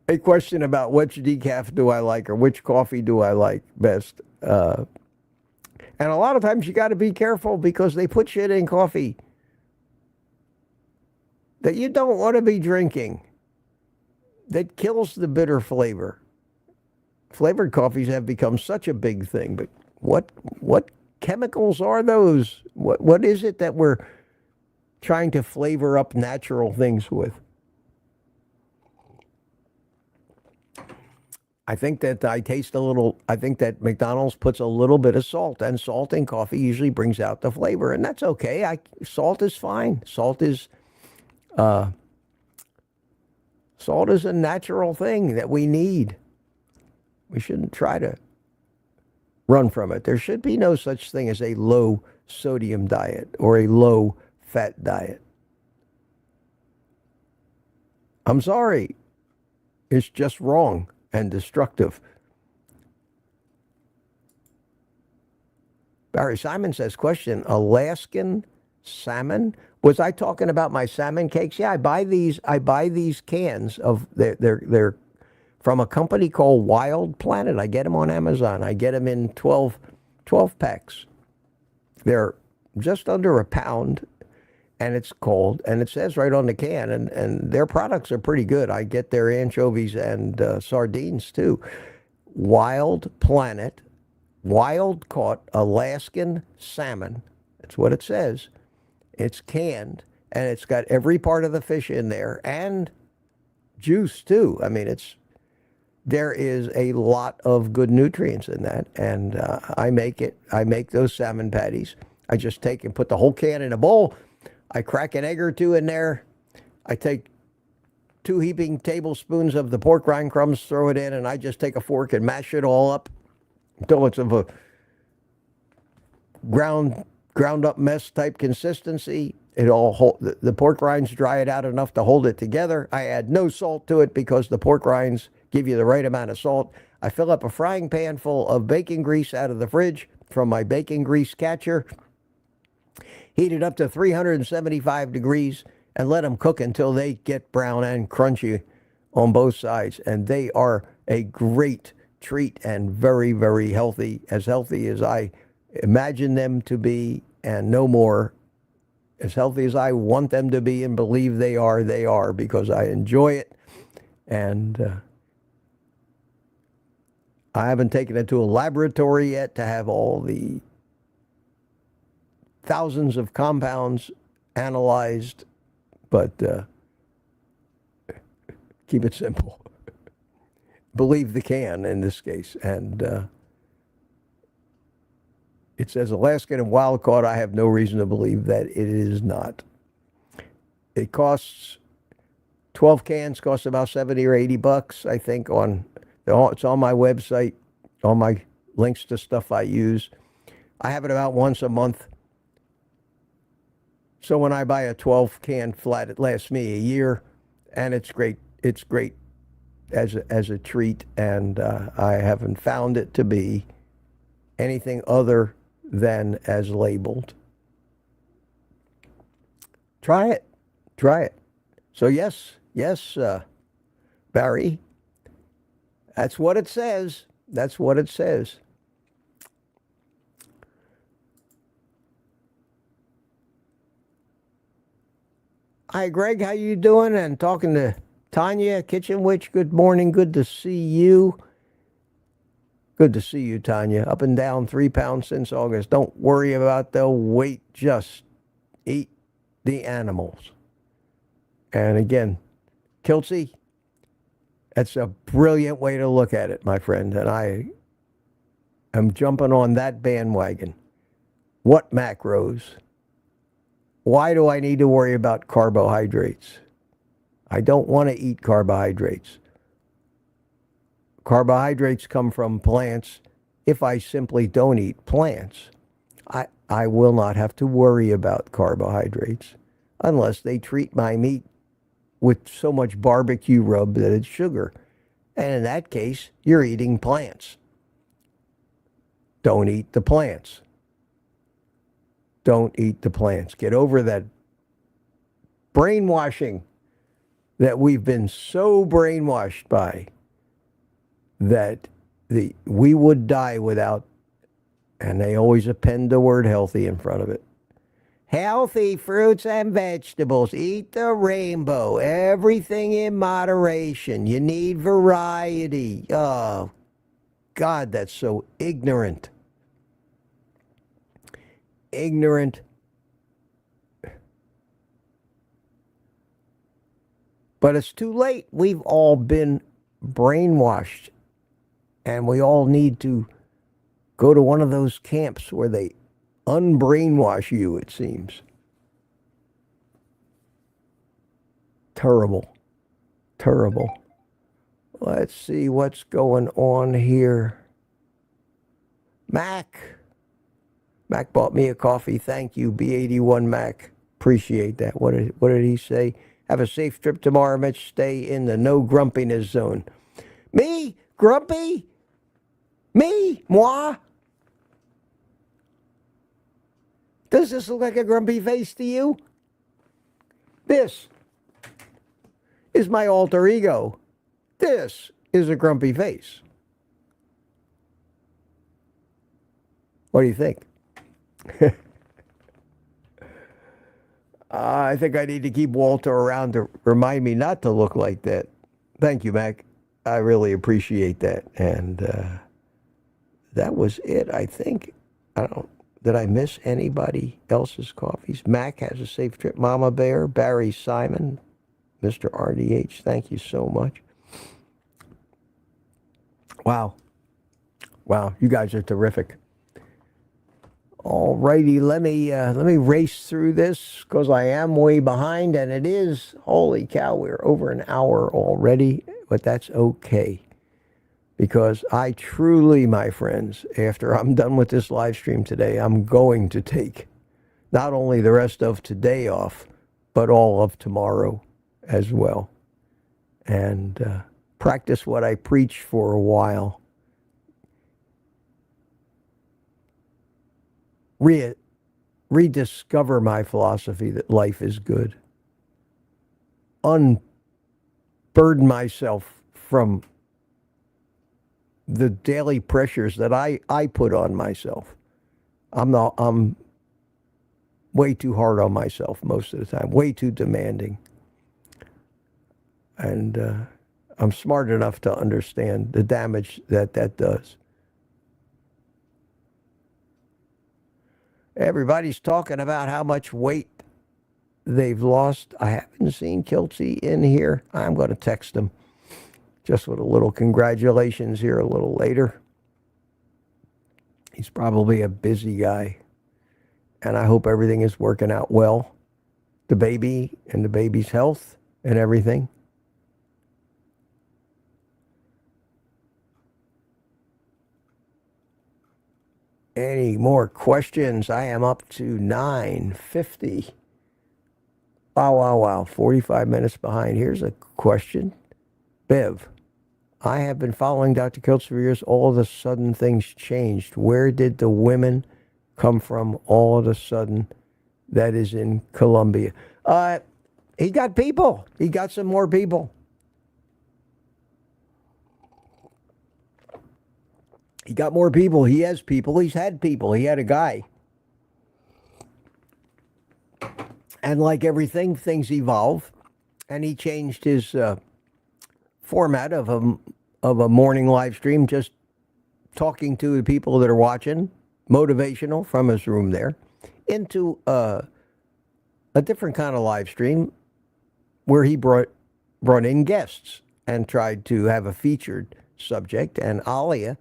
a question about which decaf do I like or which coffee do I like best. And a lot of times you got to be careful because they put shit in coffee that you don't want to be drinking that kills the bitter flavor. Flavored coffees have become such a big thing, but what chemicals are those? What is it that we're trying to flavor up natural things with? I think that I think that McDonald's puts a little bit of salt, and salt in coffee usually brings out the flavor, and that's okay. Salt is fine. Salt is a natural thing that we need. We shouldn't try to run from it. There should be no such thing as a low sodium diet or a low fat diet. I'm sorry. It's just wrong and destructive. Barry Simon says, question, Alaskan salmon? Was I talking about my salmon cakes? Yeah, I buy these cans of they're from a company called Wild Planet. I get them on Amazon. I get them in 12 packs. They're just under £1, and it's cold, and it says right on the can, and their products are pretty good. I get their anchovies and sardines too. Wild Planet, wild caught Alaskan salmon. That's what it says. It's canned, and it's got every part of the fish in there, and juice too. I mean, there is a lot of good nutrients in that, and I make those salmon patties. I just take and put the whole can in a bowl. I crack an egg or two in there. I take 2 heaping tablespoons of the pork rind crumbs, throw it in, and I just take a fork and mash it all up until it's of a ground up mess type consistency. The pork rinds dry it out enough to hold it together. I add no salt to it because the pork rinds give you the right amount of salt. I fill up a frying pan full of bacon grease out of the fridge from my bacon grease catcher. Heat it up to 375 degrees and let them cook until they get brown and crunchy on both sides. And they are a great treat and very, very healthy as I imagine them to be, and no more. As healthy as I want them to be and believe they are because I enjoy it. And I haven't taken it to a laboratory yet to have all the thousands of compounds analyzed, but keep it simple. Believe the can in this case. And it says Alaskan and wild caught. I have no reason to believe that it is not. It costs 12 cans cost about $70 or $80, I think. It's on my website, all my links to stuff I use. I have it about once a month. So when I buy a 12 can flat, it lasts me a year, and it's great. It's great as a treat, and I haven't found it to be anything other than as labeled. Try it. So yes, Barry, that's what it says. Hi, Greg, how you doing? And talking to Tanya, Kitchen Witch, good morning, good to see you. Good to see you, Tanya. Up and down 3 pounds since August. Don't worry about the weight. Just eat the animals. And again, Kiltz, that's a brilliant way to look at it, my friend. And I am jumping on that bandwagon. What macros? Why do I need to worry about carbohydrates? I don't want to eat carbohydrates. Carbohydrates come from plants. If I simply don't eat plants, I will not have to worry about carbohydrates unless they treat my meat with so much barbecue rub that it's sugar. And in that case, you're eating plants. Don't eat the plants. Don't eat the plants. Get over that brainwashing that we've been so brainwashed by that we would die without, and they always append the word healthy in front of it. Healthy fruits and vegetables. Eat the rainbow. Everything in moderation. You need variety. Oh, God, that's so ignorant. Ignorant. But it's too late. We've all been brainwashed. And we all need to go to one of those camps where they unbrainwash you, it seems. Terrible. Terrible. Let's see what's going on here. Mac bought me a coffee. Thank you, B81 Mac. Appreciate that. What did he say? Have a safe trip tomorrow, Mitch. Stay in the no grumpiness zone. Me? Grumpy? Me? Moi? Does this look like a grumpy face to you? This is my alter ego. This is a grumpy face. What do you think? I think I need to keep Walter around to remind me not to look like that. Thank you, Mac. I really appreciate that. And that was it, I think. Did I miss anybody else's coffees? Mac has a safe trip. Mama Bear, Barry Simon, Mr. RDH, thank you so much. Wow. Wow, you guys are terrific. All righty, let me race through this because I am way behind, and it is, holy cow, we're over an hour already, but that's okay. Because I truly, my friends, after I'm done with this live stream today, I'm going to take not only the rest of today off, but all of tomorrow as well. And practice what I preach for a while. Rediscover my philosophy that life is good. Unburden myself from the daily pressures that I put on myself. I'm way too hard on myself most of the time, way too demanding. And I'm smart enough to understand the damage that does. Everybody's talking about how much weight they've lost. I haven't seen Kiltz in here. I'm going to text him just with a little congratulations here a little later. He's probably a busy guy. And I hope everything is working out well. The baby and the baby's health and everything. Any more questions? I am up to 9:50. Wow. 45 minutes behind. Here's a question. Bev, I have been following Dr. Kiltz for years. All of a sudden things changed. Where did the women come from all of a sudden? That is in Colombia. He got people. He got some more people. He got more people. He has people. He's had people. He had a guy. And like everything, things evolve. And he changed his format of a morning live stream, just talking to the people that are watching, motivational from his room there, into a different kind of live stream where he brought in guests and tried to have a featured subject. And Alia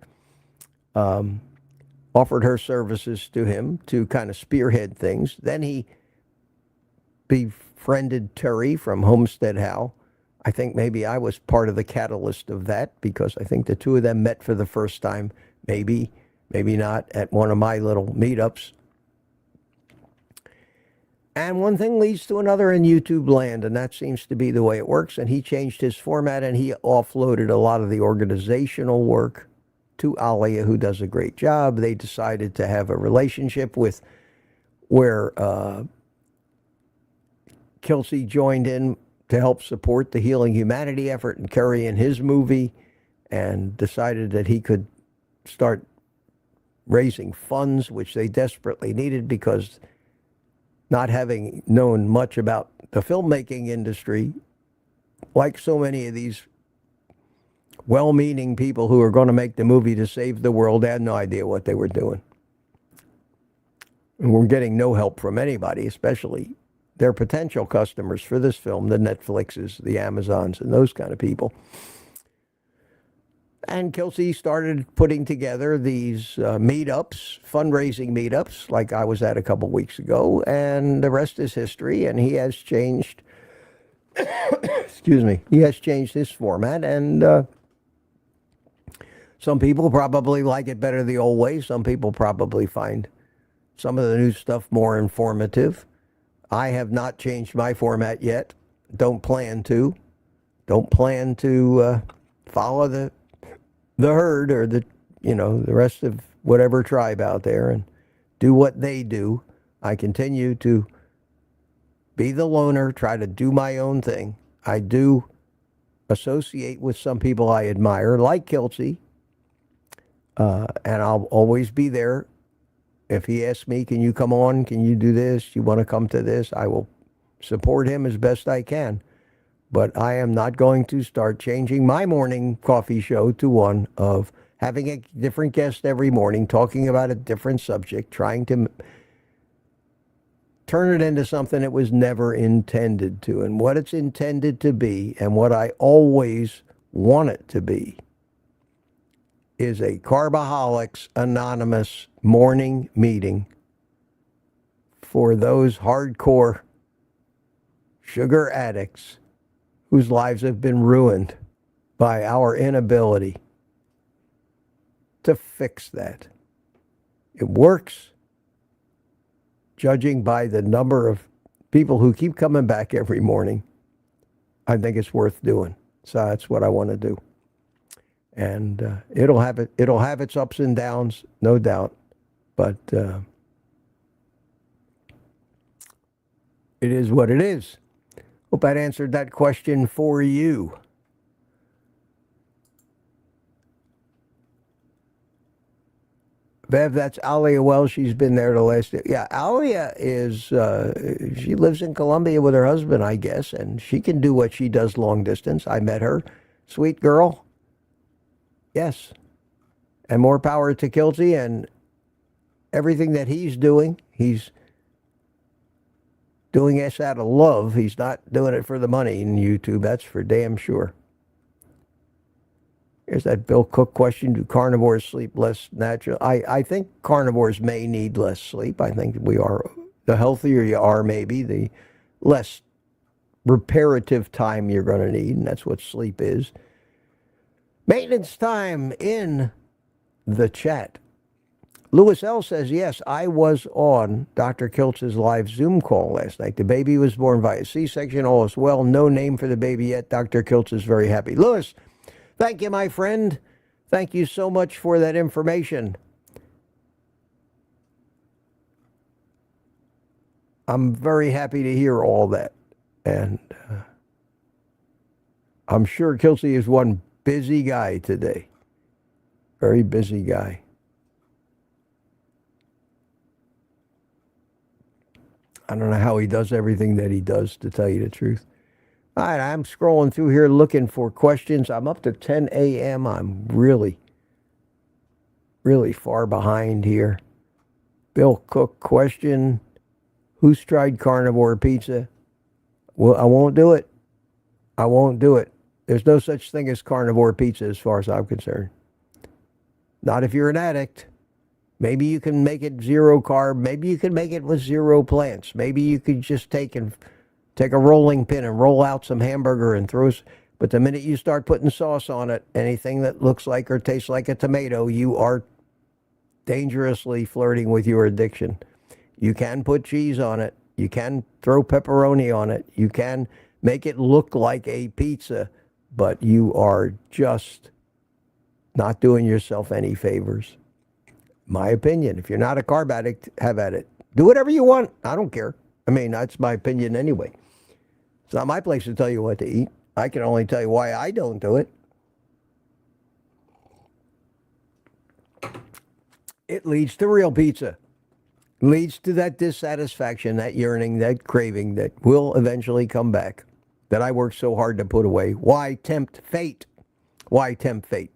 offered her services to him to kind of spearhead things. Then he befriended Terry from Homestead How. I think maybe I was part of the catalyst of that because I think the two of them met for the first time, maybe not, at one of my little meetups. And one thing leads to another in YouTube land, and that seems to be the way it works. And he changed his format, and he offloaded a lot of the organizational work to Alia, who does a great job. They decided to have a relationship with where Kiltz joined in to help support the Healing Humanity effort and carry in his movie, and decided that he could start raising funds, which they desperately needed, because not having known much about the filmmaking industry, like so many of these well-meaning people who are going to make the movie to save the world, had no idea what they were doing. And we're getting no help from anybody, especially their potential customers for this film, the Netflixes, the Amazons, and those kind of people. And Kiltz started putting together these meetups, fundraising meetups, like I was at a couple weeks ago, and the rest is history. And he has changed, excuse me, he has changed his format, and some people probably like it better the old way. Some people probably find some of the new stuff more informative. I have not changed my format yet. Don't plan to. Don't plan to follow the herd or the rest of whatever tribe out there and do what they do. I continue to be the loner, try to do my own thing. I do associate with some people I admire, like Kiltz, and I'll always be there. If he asks me, can you come on? Can you do this? You want to come to this? I will support him as best I can. But I am not going to start changing my morning coffee show to one of having a different guest every morning, talking about a different subject, trying to turn it into something it was never intended to. And what it's intended to be, and what I always want it to be, is a Carbaholics Anonymous morning meeting for those hardcore sugar addicts whose lives have been ruined by our inability to fix that. It works, judging by the number of people who keep coming back every morning. I think it's worth doing. So that's what I want to do. And it'll have its ups and downs, no doubt. But it is what it is. Hope that answered that question for you. Bev, that's Alia Wells. She's been there the last... Yeah, Alia is... she lives in Colombia with her husband, I guess, and she can do what she does long distance. I met her. Sweet girl. Yes. And more power to Kiltz and everything that he's doing. He's doing this out of love. He's not doing it for the money in YouTube. That's for damn sure. Here's that Bill Cook question. Do carnivores sleep less natural? I think carnivores may need less sleep. I think we are, the healthier you are, maybe, the less reparative time you're going to need, and that's what sleep is. Maintenance time in the chat. Louis L. says, yes, I was on Dr. Kiltz's live Zoom call last night. The baby was born via C-section. All is well. No name for the baby yet. Dr. Kiltz is very happy. Louis, thank you, my friend. Thank you so much for that information. I'm very happy to hear all that. And I'm sure Kiltz is one busy guy today. Very busy guy. I don't know how he does everything that he does, to tell you the truth. All right, I'm scrolling through here looking for questions. I'm up to 10 a.m. I'm really far behind here. Bill Cook question. Who's tried carnivore pizza? Well, I won't do it. I won't do it. There's no such thing as carnivore pizza as far as I'm concerned. Not if you're an addict. Maybe you can make it zero carb. Maybe you can make it with zero plants. Maybe you could just take a rolling pin and roll out some hamburger and throw. But the minute you start putting sauce on it, anything that looks like or tastes like a tomato, you are dangerously flirting with your addiction. You can put cheese on it. You can throw pepperoni on it. You can make it look like a pizza, but you are just not doing yourself any favors. My opinion. If you're not a carb addict, have at it. Do whatever you want. I don't care. I mean, that's my opinion anyway. It's not my place to tell you what to eat. I can only tell you why I don't do it. It leads to real pizza. It leads to that dissatisfaction, that yearning, that craving that will eventually come back, that I worked so hard to put away. Why tempt fate? Why tempt fate?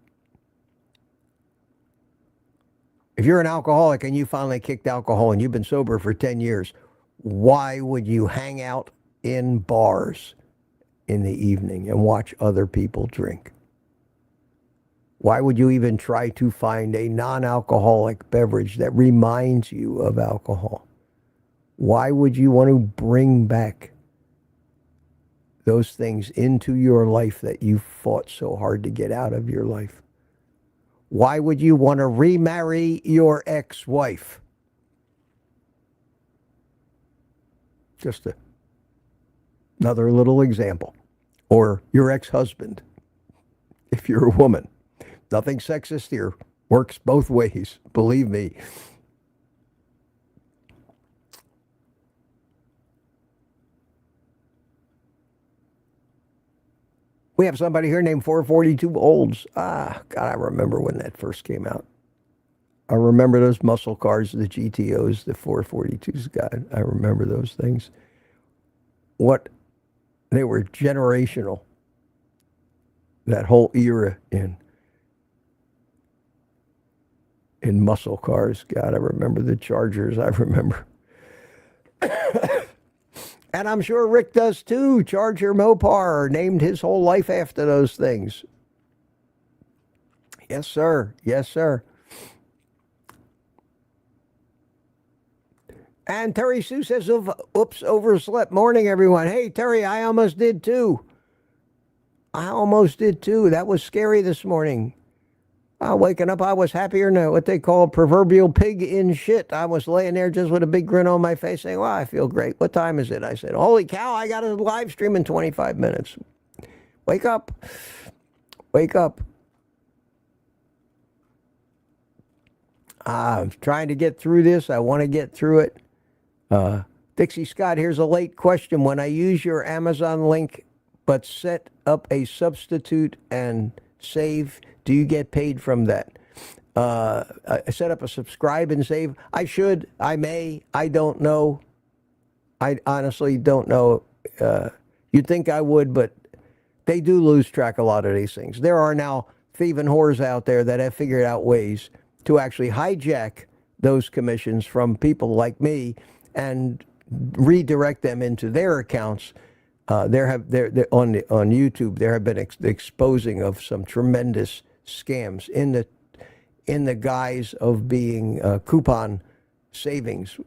If you're an alcoholic and you finally kicked alcohol and you've been sober for 10 years, why would you hang out in bars in the evening and watch other people drink? Why would you even try to find a non-alcoholic beverage that reminds you of alcohol? Why would you want to bring back those things into your life that you fought so hard to get out of your life? Why would you want to remarry your ex-wife? Just another little example. Or your ex-husband, if you're a woman. Nothing sexist here. Works both ways, believe me. We have somebody here named 442 Olds. God, I remember when that first came out. I remember those muscle cars, the GTOs, the 442s. God, I remember those things. They were generational. That whole era in muscle cars. God, I remember the Chargers. I remember. And I'm sure Rick does too. Charger Mopar named his whole life after those things. Yes, sir. Yes, sir. And Terry Sue says, oops, overslept. Morning, everyone. Hey, Terry, I almost did too. That was scary this morning. Waking up, I was happier than what they call proverbial pig in shit. I was laying there just with a big grin on my face saying, well, I feel great. What time is it? I said, holy cow, I got a live stream in 25 minutes. Wake up. Wake up. I'm trying to get through this. I want to get through it. Dixie Scott, here's a late question. When I use your Amazon link but set up a substitute and save, do you get paid from that? I set up a subscribe and save. I should. I may. I don't know. I honestly don't know. You'd think I would, but they do lose track a lot of these things. There are now thieving whores out there that have figured out ways to actually hijack those commissions from people like me and redirect them into their accounts. On YouTube, there have been exposing of some tremendous scams in the guise of being coupon savings.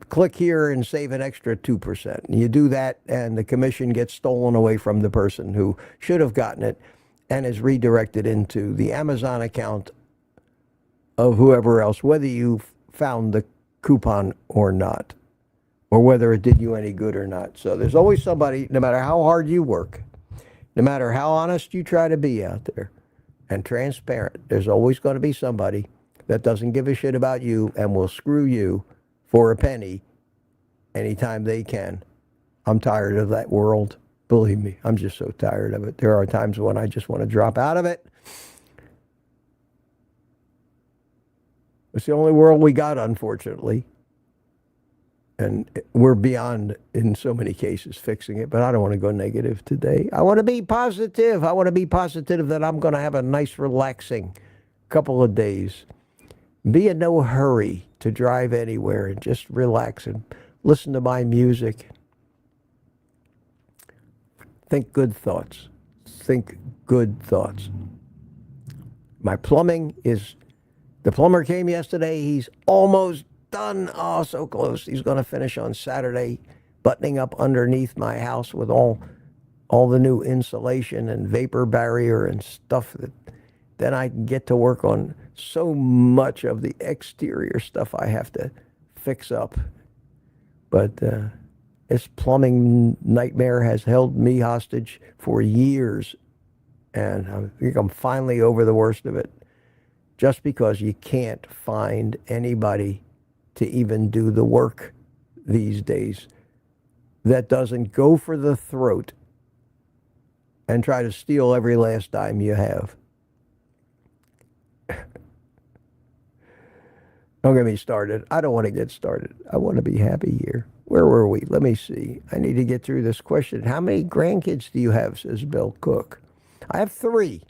Click here and save an extra 2%. You do that, and the commission gets stolen away from the person who should have gotten it and is redirected into the Amazon account of whoever else, whether you found the coupon or not, or whether it did you any good or not. So there's always somebody, no matter how hard you work, no matter how honest you try to be out there and transparent, there's always going to be somebody that doesn't give a shit about you and will screw you for a penny anytime they can. I'm tired of that world. Believe me, I'm just so tired of it. There are times when I just want to drop out of it. It's the only world we got, unfortunately. And we're beyond, in so many cases, fixing it. But I don't want to go negative today. I want to be positive. I want to be positive that I'm going to have a nice, relaxing couple of days. Be in no hurry to drive anywhere and just relax and listen to my music. Think good thoughts. Think good thoughts. My plumbing is... The plumber came yesterday. He's almost done. Oh, so close. He's going to finish on Saturday, buttoning up underneath my house with all the new insulation and vapor barrier and stuff. That then I can get to work on so much of the exterior stuff I have to fix up. But this plumbing nightmare has held me hostage for years, and I think I'm finally over the worst of it. Just because you can't find anybody to even do the work these days that doesn't go for the throat and try to steal every last dime you have. Don't get me started. I don't want to get started. I want to be happy here. Where were we? Let me see. I need to get through this question. How many grandkids do you have, says Bill Cook? I have 3.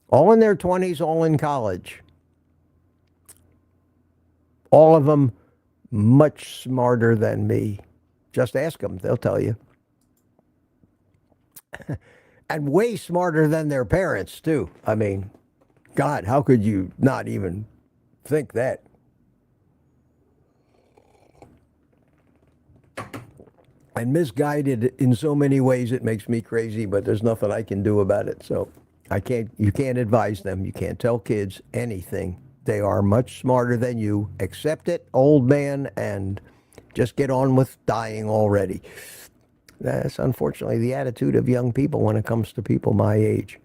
All in their 20s, all in college. All of them much smarter than me. Just ask them. They'll tell you. And way smarter than their parents, too. I mean, God, how could you not even think that? And misguided in so many ways, it makes me crazy, but there's nothing I can do about it. So you can't advise them. You can't tell kids anything. They are much smarter than you. Accept it, old man, and just get on with dying already. That's unfortunately the attitude of young people when it comes to people my age.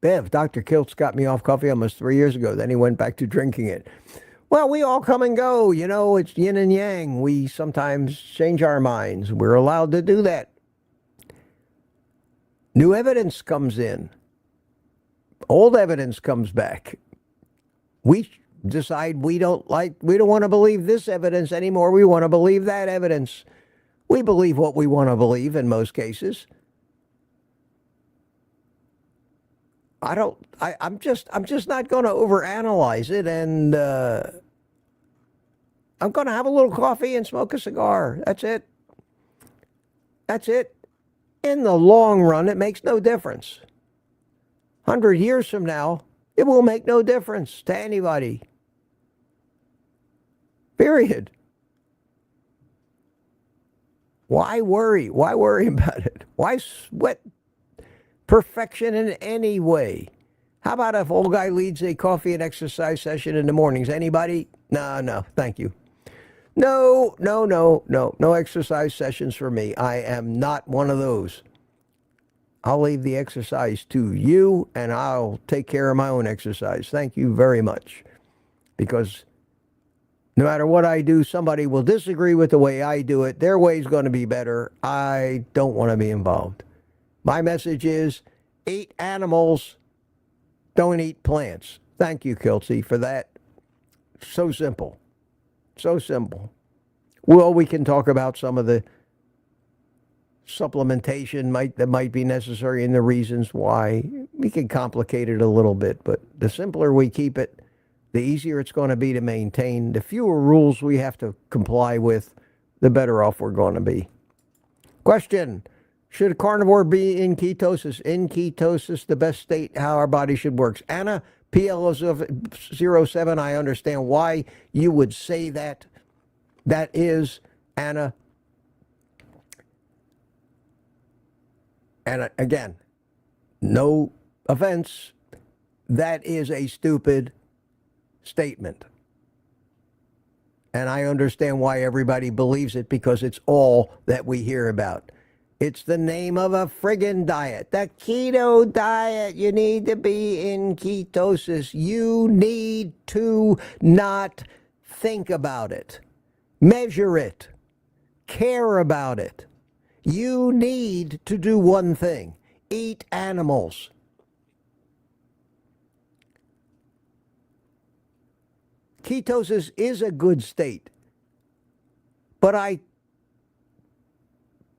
Bev, Dr. Kiltz got me off coffee almost 3 years ago. Then he went back to drinking it. Well, we all come and go. You know, it's yin and yang. We sometimes change our minds. We're allowed to do that. New evidence comes in. Old evidence comes back. We decide we don't want to believe this evidence anymore. We want to believe that evidence. We believe what we want to believe in most cases. I'm just not going to overanalyze it, and I'm going to have a little coffee and smoke a cigar. That's it. That's it. In the long run, it makes no difference. 100 years from now, it will make no difference to anybody. Period. Why worry? Why worry about it? Why sweat perfection in any way? How about if old guy leads a coffee and exercise session in the mornings? Anybody? No, thank you. No exercise sessions for me. I am not one of those. I'll leave the exercise to you, and I'll take care of my own exercise. Thank you very much. Because no matter what I do, somebody will disagree with the way I do it. Their way is going to be better. I don't want to be involved. My message is, eat animals, don't eat plants. Thank you, Kiltz, for that. So simple. So simple. Well, we can talk about some of the supplementation that might be necessary and the reasons why. We can complicate it a little bit, but the simpler we keep it, the easier it's going to be to maintain. The fewer rules we have to comply with, the better off we're going to be. Question: should a carnivore be in ketosis? In ketosis, the best state, how our body should work. Anna, PL07, I understand why you would say that. That is, Anna. And again, no offense, that is a stupid statement. And I understand why everybody believes it, because it's all that we hear about. It's the name of a friggin' diet. The keto diet. You need to be in ketosis. You need to not think about it. Measure it. Care about it. You need to do one thing: eat animals. Ketosis is a good state, but I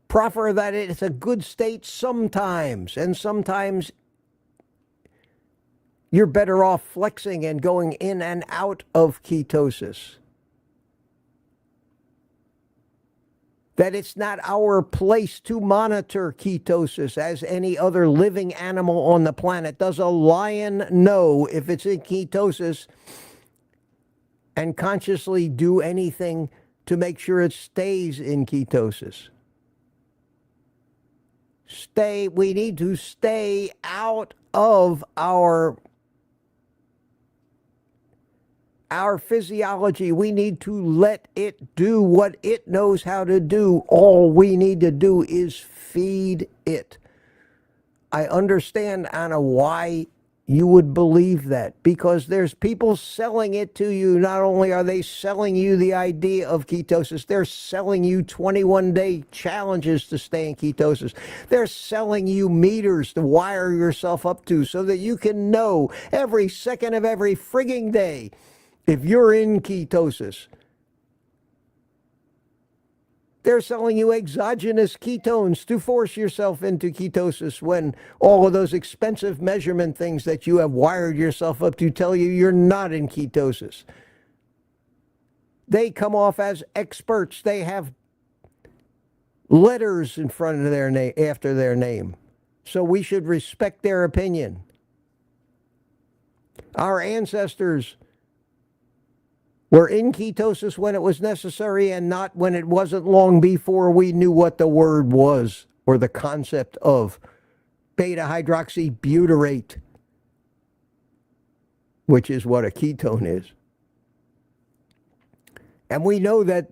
proffer that it's a good state sometimes, and sometimes you're better off flexing and going in and out of ketosis. That it's not our place to monitor ketosis as any other living animal on the planet. Does a lion know if it's in ketosis and consciously do anything to make sure it stays in ketosis? We need to stay out of our our physiology. We need to let it do what it knows how to do. All we need to do is feed it. I understand, Anna, why you would believe that, because there's people selling it to you. Not only are they selling you the idea of ketosis, they're selling you 21-day challenges to stay in ketosis. They're selling you meters to wire yourself up to so that you can know every second of every frigging day if you're in ketosis. They're selling you exogenous ketones to force yourself into ketosis when all of those expensive measurement things that you have wired yourself up to tell you you're not in ketosis. They come off as experts. They have letters in front of their name, after their name. So we should respect their opinion. Our ancestors were in ketosis when it was necessary and not when it wasn't, long before we knew what the word was or the concept of beta-hydroxybutyrate, which is what a ketone is. And we know that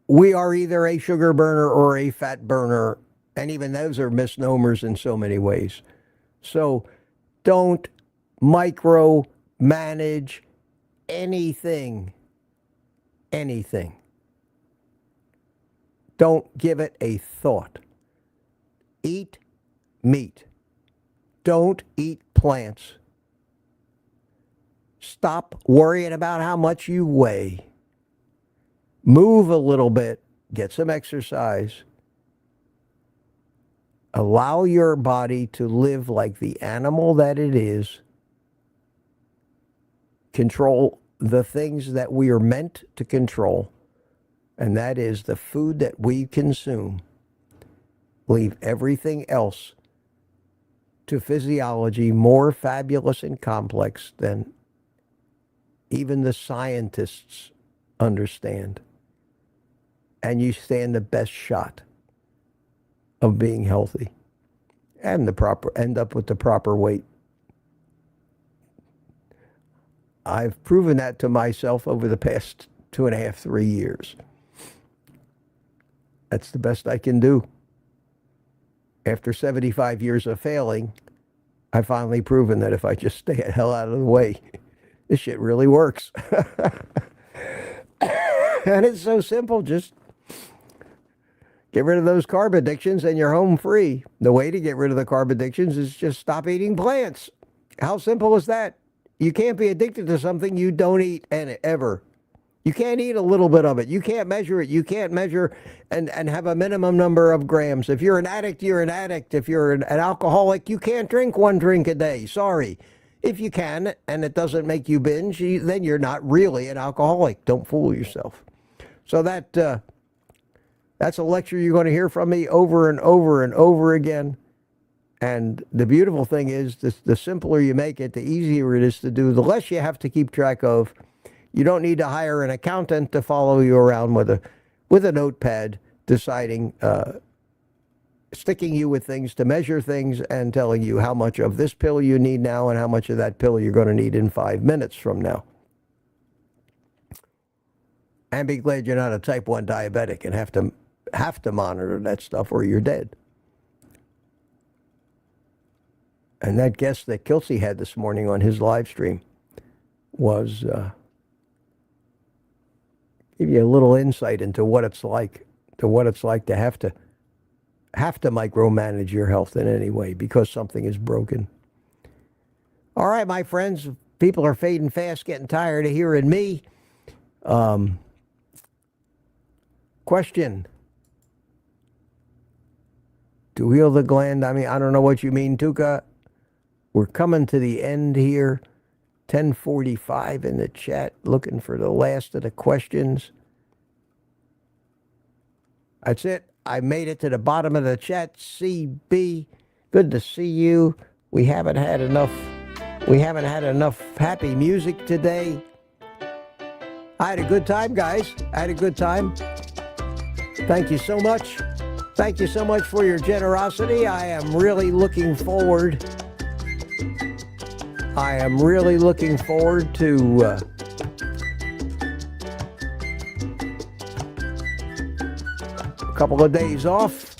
we are either a sugar burner or a fat burner, and even those are misnomers in so many ways. So don't micromanage anything. Don't give it a thought. Eat meat. Don't eat plants. Stop worrying about how much you weigh. Move a little bit. Get some exercise. Allow your body to live like the animal that it is. Control the things that we are meant to control, and that is the food that we consume. Leave everything else to physiology, more fabulous and complex than even the scientists understand. And you stand the best shot of being healthy and end up with the proper weight. I've proven that to myself over the past 2.5, 3 years. That's the best I can do. After 75 years of failing, I've finally proven that if I just stay the hell out of the way, this shit really works. And it's so simple. Just get rid of those carb addictions and you're home free. The way to get rid of the carb addictions is just stop eating plants. How simple is that? You can't be addicted to something you don't eat ever. You can't eat a little bit of it. You can't measure it. You can't measure and have a minimum number of grams. If you're an addict, you're an addict. If you're an alcoholic, you can't drink 1 drink a day. Sorry. If you can and it doesn't make you binge, then you're not really an alcoholic. Don't fool yourself. So that's a lecture you're going to hear from me over and over and over again. And the beautiful thing is, the simpler you make it, the easier it is to do, the less you have to keep track of. You don't need to hire an accountant to follow you around with a notepad, deciding, sticking you with things to measure things and telling you how much of this pill you need now and how much of that pill you're going to need in 5 minutes from now. And be glad you're not a type 1 diabetic and have to monitor that stuff or you're dead. And that guest that Kiltz had this morning on his live stream was give you a little insight into what it's like to have to micromanage your health in any way because something is broken. All right, my friends, people are fading fast, getting tired of hearing me. Question. To heal the gland, I mean, I don't know what you mean, Tuka. We're coming to the end here. 10:45 in the chat, looking for the last of the questions. That's it. I made it to the bottom of the chat. CB, good to see you. We haven't had enough happy music today. I had a good time, guys. I had a good time. Thank you so much. Thank you so much for your generosity. I am really looking forward I am really looking forward to a couple of days off.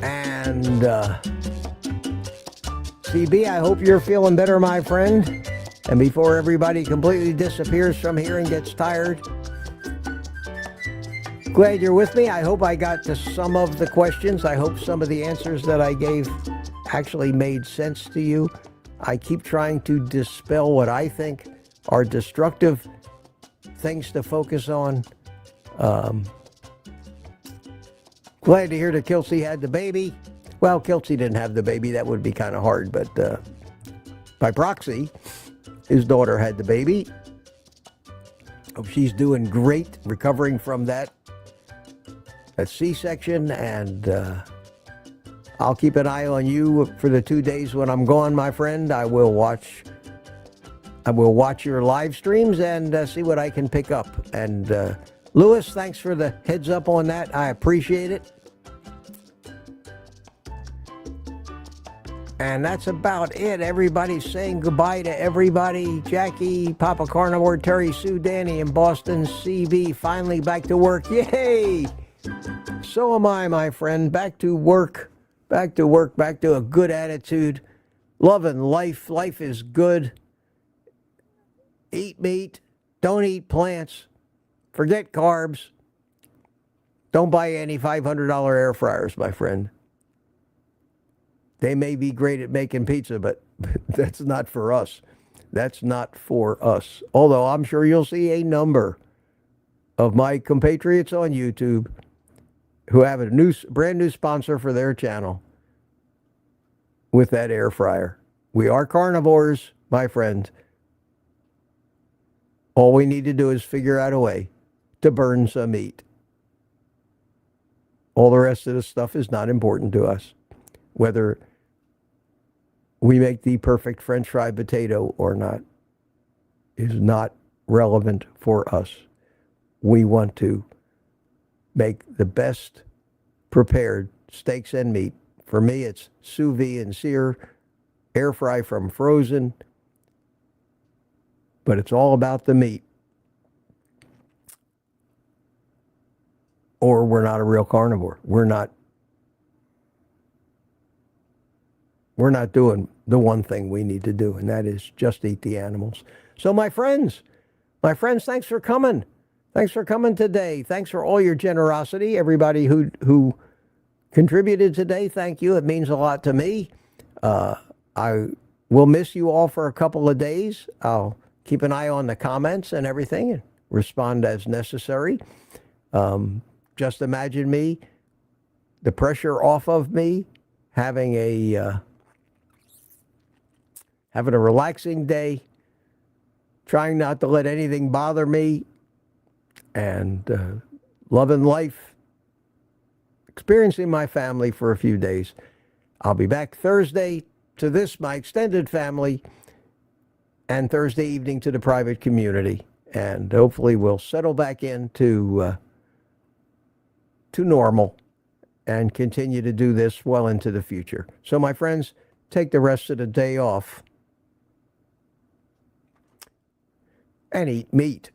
And CB, I hope you're feeling better, my friend. And before everybody completely disappears from here and gets tired, glad you're with me. I hope I got to some of the questions. I hope some of the answers that I gave actually made sense to you. I keep trying to dispel what I think are destructive things to focus on. Glad to hear that Kiltz had the baby. Well, Kiltz didn't have the baby. That would be kind of hard, but by proxy, his daughter had the baby. Hope she's doing great, recovering from that C-section, and I'll keep an eye on you for the 2 days when I'm gone, my friend. I will watch your live streams and see what I can pick up. And Lewis, thanks for the heads up on that. I appreciate it. And that's about it. Everybody's saying goodbye to everybody. Jackie, Papa Carnivore, Terry, Sue, Danny in Boston, CB, finally back to work. Yay! So am I, my friend. Back to work. Back to work. Back to a good attitude. Loving life. Life is good. Eat meat. Don't eat plants. Forget carbs. Don't buy any $500 air fryers, my friend. They may be great at making pizza, but that's not for us. That's not for us. Although I'm sure you'll see a number of my compatriots on YouTube who have a brand new sponsor for their channel with that air fryer. We are carnivores, my friend. All we need to do is figure out a way to burn some meat. All the rest of the stuff is not important to us. Whether we make the perfect French fried potato or not is not relevant for us. We want to make the best prepared steaks and meat. For me, it's sous vide and sear, air fry from frozen, but it's all about the meat. Or we're not a real carnivore. We're not doing the one thing we need to do, and that is just eat the animals. So my friends, thanks for coming. Thanks for coming today. Thanks for all your generosity. Everybody who contributed today, thank you. It means a lot to me. I will miss you all for a couple of days. I'll keep an eye on the comments and everything and respond as necessary. Just imagine me, the pressure off of me, having a relaxing day, trying not to let anything bother me, and loving life, experiencing my family for a few days. I'll be back Thursday to my extended family, and Thursday evening to the private community. And hopefully we'll settle back into to normal and continue to do this well into the future. So my friends, take the rest of the day off and eat meat.